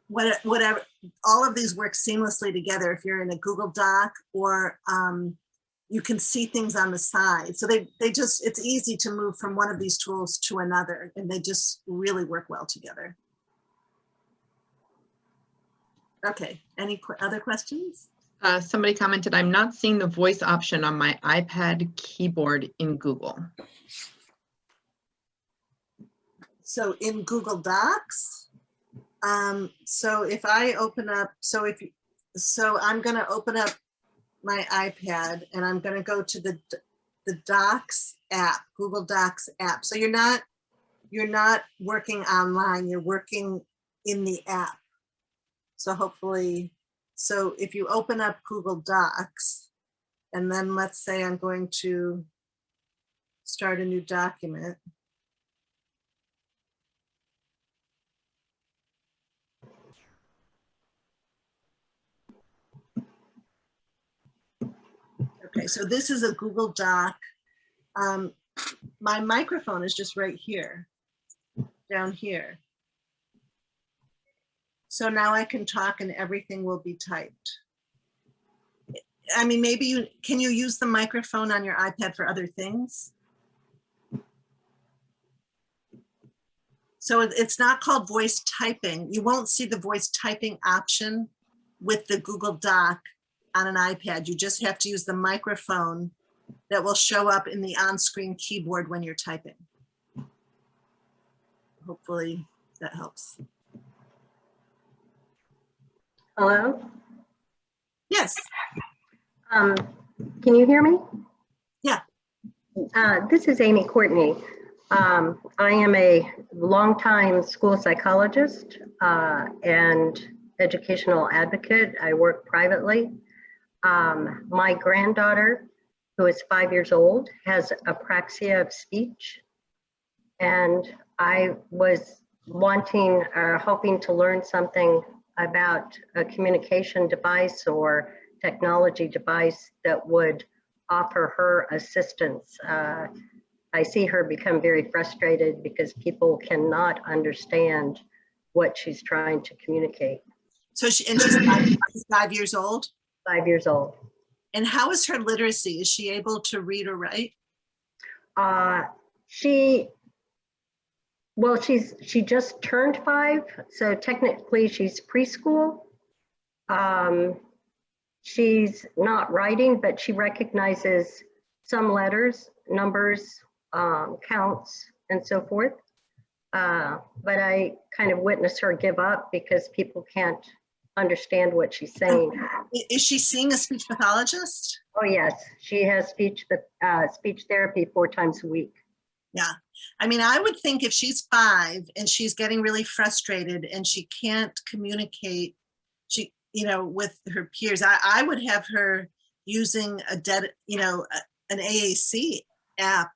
whatever, all of these work seamlessly together. If you're in a Google Doc, or you can see things on the side. So they just, it's easy to move from one of these tools to another, and they just really work well together. Okay, any other questions? Somebody commented, I'm not seeing the voice option on my iPad keyboard in Google. So in Google Docs, so if I open up, so I'm going to open up my iPad and I'm going to go to the Docs app, Google Docs app. So you're not working online, you're working in the app. So hopefully, so if you open up Google Docs, and then let's say I'm going to start a new document. Okay, so this is a Google Doc. My microphone is just right here, down here. So now I can talk and everything will be typed. I mean, maybe can you use the microphone on your iPad for other things? So it's not called voice typing. You won't see the voice typing option with the Google Doc on an iPad. You just have to use the microphone that will show up in the on-screen keyboard when you're typing. Hopefully that helps. Hello? Yes. Can you hear me? Yeah. This is Amy Courtney. I am a longtime school psychologist and educational advocate. I work privately. My granddaughter, who is 5 years old, has apraxia of speech. And I was wanting or hoping to learn something about a communication device or technology device that would offer her assistance. I see her become very frustrated because people cannot understand what she's trying to communicate. So she's 5 years old? 5 years old. And how is her literacy? Is she able to read or write? She just turned 5, so technically she's preschool. She's not writing, but she recognizes some letters, numbers, counts, and so forth. But I kind of witnessed her give up because people can't understand what she's saying. Is she seeing a speech pathologist? Oh, yes, she has speech therapy 4 times a week. Yeah. I mean, I would think if she's 5 and she's getting really frustrated and she can't communicate, with her peers, I would have her using an AAC app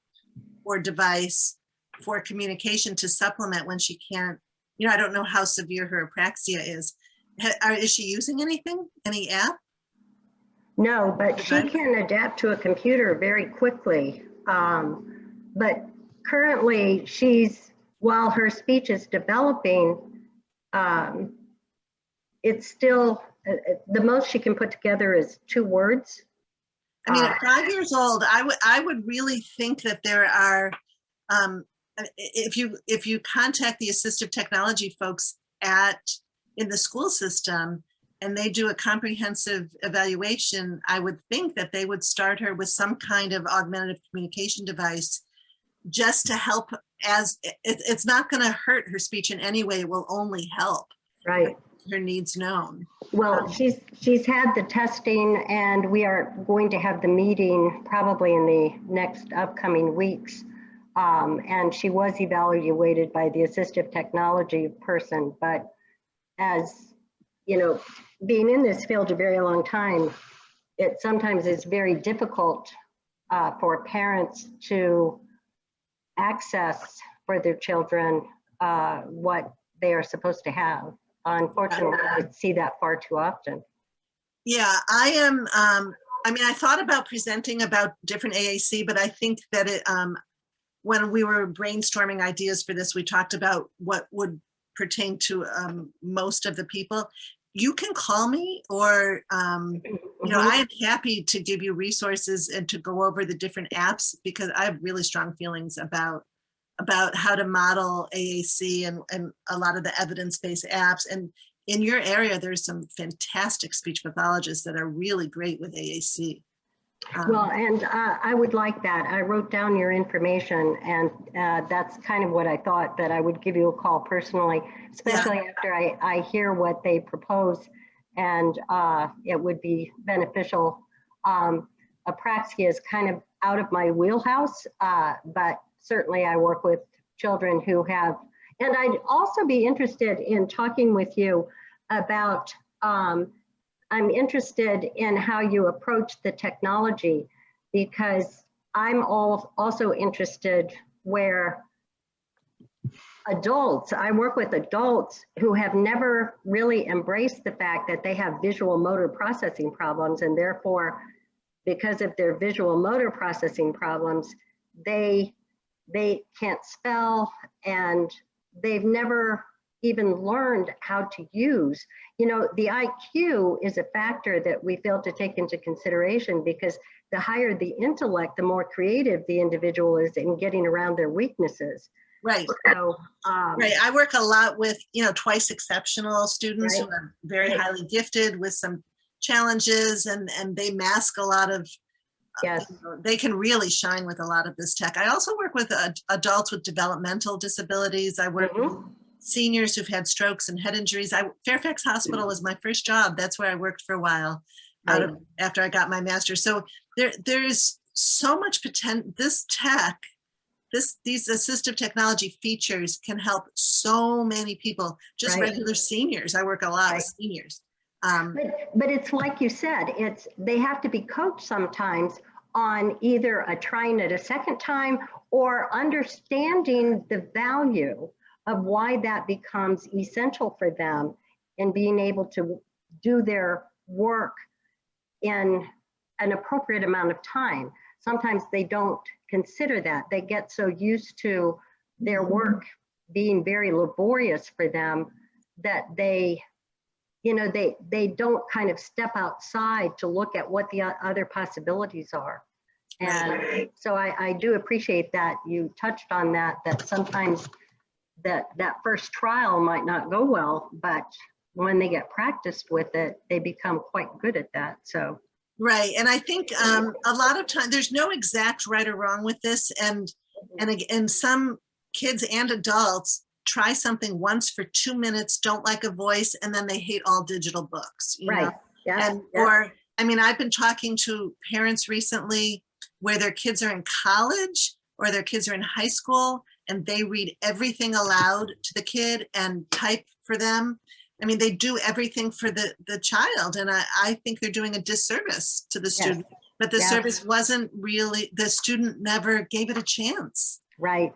or device for communication to supplement when she can't, I don't know how severe her apraxia is. Is she using anything, any app? No, but she can adapt to a computer very quickly. But currently while her speech is developing, it's still, the most she can put together is 2 words. I mean, at 5 years old, I would really think that there are, if you contact the assistive technology folks in the school system and they do a comprehensive evaluation, I would think that they would start her with some kind of augmentative communication device just to help, as it's not going to hurt her speech in any way. It will only help. Right. Her needs known. Well, she's had the testing, and we are going to have the meeting probably in the next upcoming weeks. And she was evaluated by the assistive technology person, but as you know, being in this field a very long time, it sometimes is very difficult for parents to access for their children what they are supposed to have. Unfortunately, I see that far too often. Yeah, I am. I mean, I thought about presenting about different AAC, but I think that when we were brainstorming ideas for this, we talked about what would pertain to most of the people. You can call me, or I am happy to give you resources and to go over the different apps, because I have really strong feelings about how to model AAC and a lot of the evidence-based apps. And in your area, there's some fantastic speech pathologists that are really great with AAC. Well, and I would like that. I wrote down your information, and that's kind of what I thought, that I would give you a call personally, especially after I hear what they propose, and it would be beneficial. Apraxia is kind of out of my wheelhouse, but certainly I work with children who have, and I'd also be interested in talking with you about, I'm interested in how you approach the technology, because I'm also interested where I work with adults who have never really embraced the fact that they have visual motor processing problems, and therefore, because of their visual motor processing problems, they can't spell, and they've never even learned how to use. The IQ is a factor that we fail to take into consideration, because the higher the intellect, the more creative the individual is in getting around their weaknesses. Right. So, right. I work a lot with, twice exceptional students who are very highly gifted with some challenges, and they mask a lot of, they can really shine with a lot of this tech. I also work with adults with developmental disabilities. I work with seniors who've had strokes and head injuries. Fairfax Hospital was my first job. That's where I worked for a while after I got my master's. So there's so much potential. This tech, these assistive technology features can help so many people, just regular seniors. I work a lot with seniors. But it's like you said, they have to be coached sometimes on either trying it a second time or understanding the value of why that becomes essential for them and being able to do their work in an appropriate amount of time. Sometimes they don't consider that. They get so used to their work being very laborious for them that they don't kind of step outside to look at what the other possibilities are. And so I do appreciate that you touched on that sometimes that first trial might not go well, but when they get practiced with it, they become quite good at that. So. Right. And I think a lot of time, there's no exact right or wrong with this. And some kids and adults try something once for 2 minutes, don't like a voice, and then they hate all digital books, you Right. know? Yeah. And, yeah. or, I mean, I've been talking to parents recently where their kids are in college or their kids are in high school and they read everything aloud to the kid and type for them. I mean, they do everything for the child. And I think they're doing a disservice to the student, but the Yeah. service wasn't really, the student never gave it a chance. Right.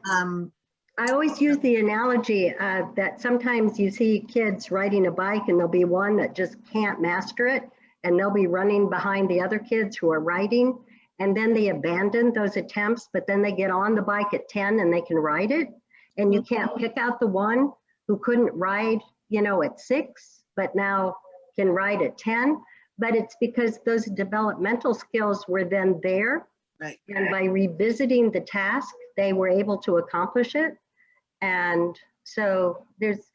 I always use the analogy that sometimes you see kids riding a bike and there'll be one that just can't master it and they'll be running behind the other kids who are riding, and then they abandon those attempts, but then they get on the bike at 10 and they can ride it, and you can't pick out the one who couldn't ride, you know, at 6, but now can ride at 10. But it's because those developmental skills were then there. Right. And by revisiting the task, they were able to accomplish it. And so there's,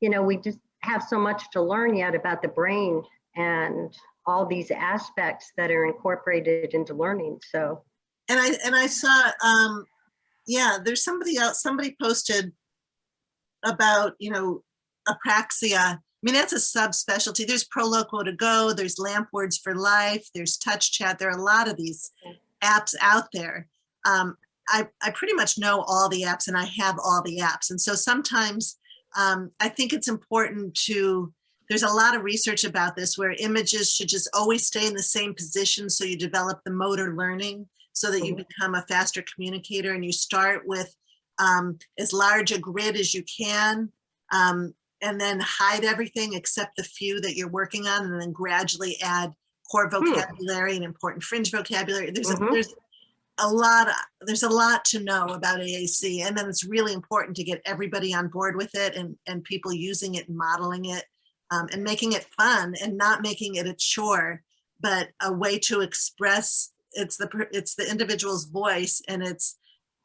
you know, we just have so much to learn yet about the brain and all these aspects that are incorporated into learning. So. And I saw, yeah, there's somebody else, somebody posted about, you know, apraxia. I mean, that's a subspecialty. There's ProLoco to Go, there's Lamp Words for Life, there's Touch Chat. There are a lot of these apps out there. I pretty much know all the apps and I have all the apps. And so sometimes I think it's important to, there's a lot of research about this where images should just always stay in the same position so you develop the motor learning so that you become a faster communicator, and you start with as large a grid as you can, and then hide everything except the few that you're working on, and then gradually add core vocabulary and important fringe vocabulary. There's a lot to know about AAC, and then it's really important to get everybody on board with it and people using it and modeling it, and making it fun and not making it a chore, but a way to express. It's the individual's voice, and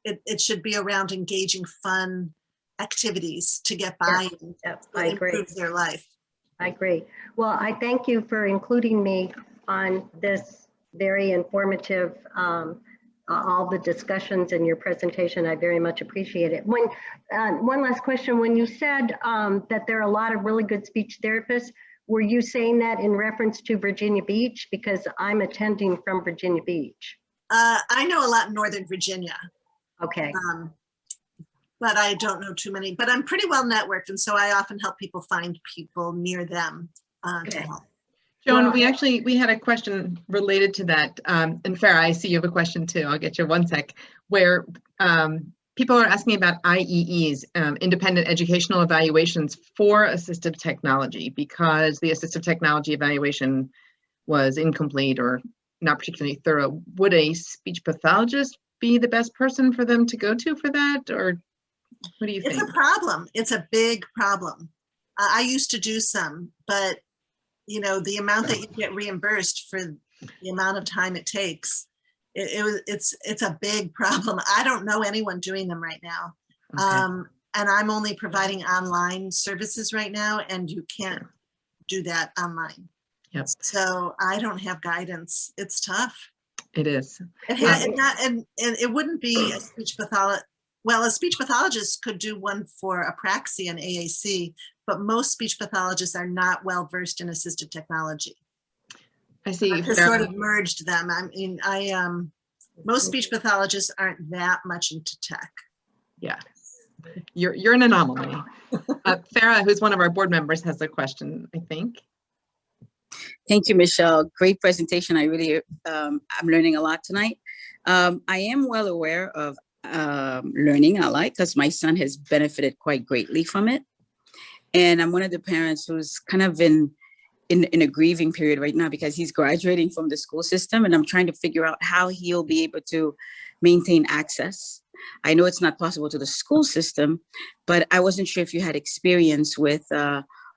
it should be around engaging fun activities to get buy-in. I agree. Improve their life. I agree. Well, I thank you for including me on this very informative, all the discussions in your presentation. I very much appreciate it. When one last question, when you said that there are a lot of really good speech therapists, were you saying that in reference to Virginia Beach? Because I'm attending from Virginia Beach. I know a lot in Northern Virginia. Okay. But I don't know too many, but I'm pretty well networked. And so I often help people find people near them to help. Joan, we had a question related to that. And Farah, I see you have a question too. I'll get you one sec. Where people are asking about IEEs, independent educational evaluations for assistive technology, because the assistive technology evaluation was incomplete or not particularly thorough. Would a speech pathologist be the best person for them to go to for that, or what do you think? It's a problem. It's a big problem. I used to do some, but you know, the amount that you get reimbursed for the amount of time it takes, it's a big problem. I don't know anyone doing them right now. Okay. And I'm only providing online services right now, and you can't do that online. Yep. So I don't have guidance. It's tough. It is. And it wouldn't be a speech pathologist. Well, a speech pathologist could do one for apraxia and AAC, but most speech pathologists are not well versed in assistive technology. I see. I sort of merged them. I mean, most speech pathologists aren't that much into tech. Yeah, you're an anomaly. Farah, who's one of our board members, has a question, I think. Thank you, Michelle. Great presentation. I really, I'm learning a lot tonight. I am well aware of learning Aloud because my son has benefited quite greatly from it. And I'm one of the parents who's kind of in a grieving period right now because he's graduating from the school system, and I'm trying to figure out how he'll be able to maintain access. I know it's not possible to the school system, but I wasn't sure if you had experience with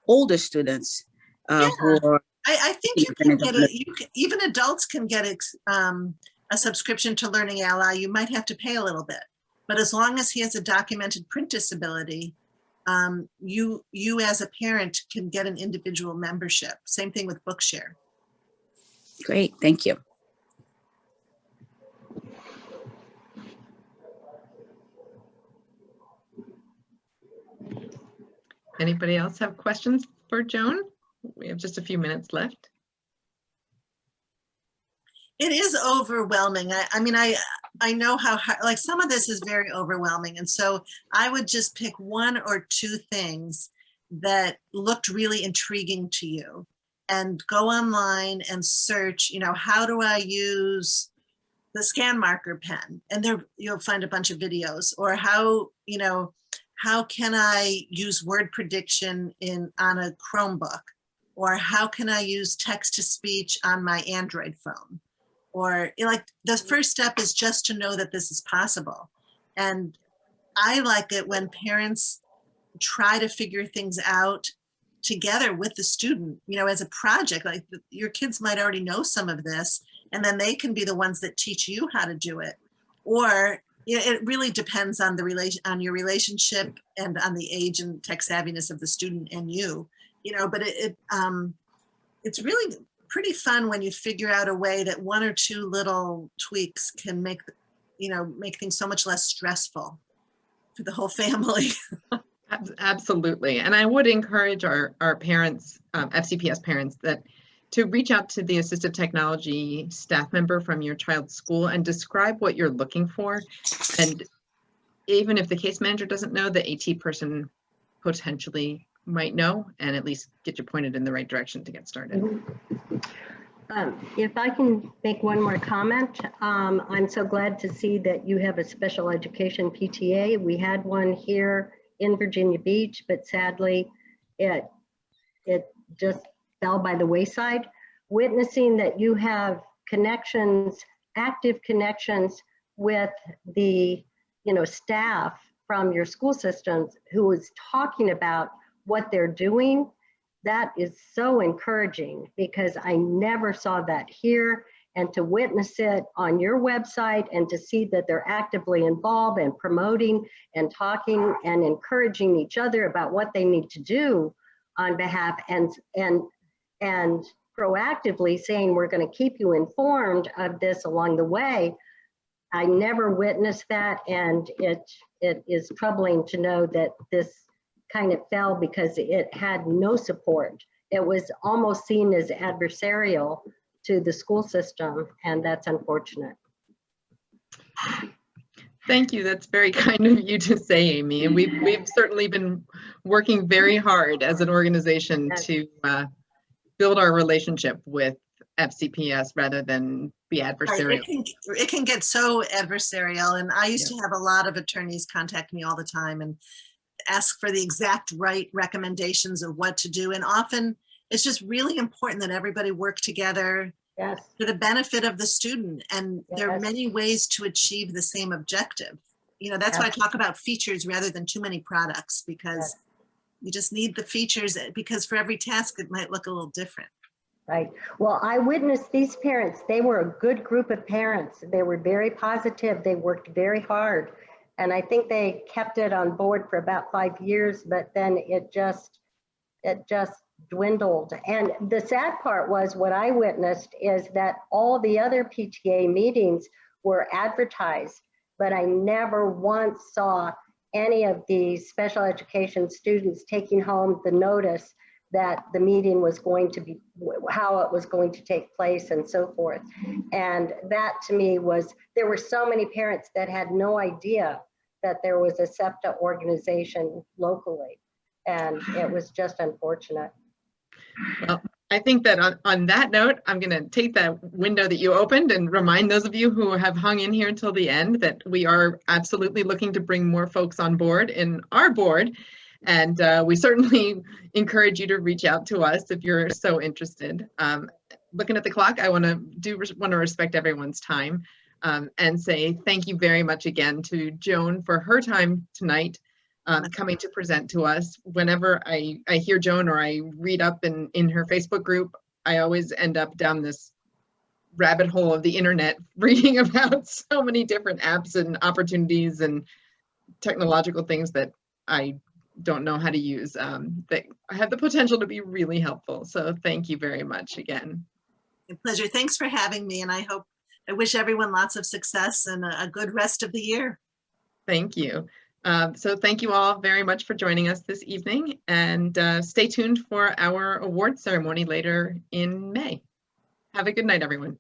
older students who are. I think you can get even adults can get a subscription to Learning Ally. You might have to pay a little bit, but as long as he has a documented print disability, you as a parent can get an individual membership. Same thing with Bookshare. Great, thank you. Anybody else have questions for Joan? We have just a few minutes left. It is overwhelming. I mean, I know how hard, like some of this is very overwhelming. And so I would just pick one or two things that looked really intriguing to you and go online and search, you know, how do I use the scan marker pen? And there you'll find a bunch of videos. Or how, you know, how can I use word prediction on a Chromebook? Or how can I use text to speech on my Android phone? Or, you know, like the first step is just to know that this is possible. And I like it when parents try to figure things out together with the student, you know, as a project. Like your kids might already know some of this, and then they can be the ones that teach you how to do it. Or you know, it really depends on on your relationship and on the age and tech savviness of the student and you know, but it's really pretty fun when you figure out a way that one or two little tweaks can make, you know, make things so much less stressful for the whole family. Absolutely. And I would encourage our parents, FCPS parents, that to reach out to the assistive technology staff member from your child's school and describe what you're looking for. And even if the case manager doesn't know, the AT person potentially might know, and at least get you pointed in the right direction to get started. If I can make one more comment, I'm so glad to see that you have a special education PTA. We had one here in Virginia Beach, but sadly it just fell by the wayside. Witnessing that you have connections, active connections with the, you know, staff from your school systems who is talking about what they're doing, that is so encouraging, because I never saw that here. And to witness it on your website and to see that they're actively involved and promoting and talking and encouraging each other about what they need to do on behalf and proactively saying, we're going to keep you informed of this along the way. I never witnessed that, and it is troubling to know that this kind of fell because it had no support. It was almost seen as adversarial to the school system, and that's unfortunate. Thank you. That's very kind of you to say, Amy. And we've certainly been working very hard as an organization to build our relationship with FCPS rather than be adversarial. Right. It can get so adversarial, and I used to have a lot of attorneys contact me all the time and ask for the exact right recommendations of what to do. And often it's just really important that everybody work together for the benefit of the student. And there are many ways to achieve the same objective. You know, that's why I talk about features rather than too many products, because you just need the features, because for every task it might look a little different. Right. Well, I witnessed these parents. They were a good group of parents. They were very positive. They worked very hard. And I think they kept it on board for about 5 years, but then it just dwindled. And the sad part was, what I witnessed is that all the other PTA meetings were advertised, but I never once saw any of the special education students taking home the notice that the meeting was going to be, how it was going to take place and so forth. And that to me was, there were so many parents that had no idea that there was a SEPTA organization locally. And it was just unfortunate. Well, I think that on that note, I'm going to take that window that you opened and remind those of you who have hung in here until the end that we are absolutely looking to bring more folks on board in our board. And we certainly encourage you to reach out to us if you're so interested. Looking at the clock, I want to respect everyone's time and say thank you very much again to Joan for her time tonight, coming to present to us. Whenever I hear Joan or I read up in her Facebook group, I always end up down this rabbit hole of the internet reading about so many different apps and opportunities and technological things that I don't know how to use that have the potential to be really helpful. So thank you very much again. A pleasure. Thanks for having me. And I wish everyone lots of success and a good rest of the year. Thank you. So thank you all very much for joining us this evening, and stay tuned for our award ceremony later in May. Have a good night, everyone.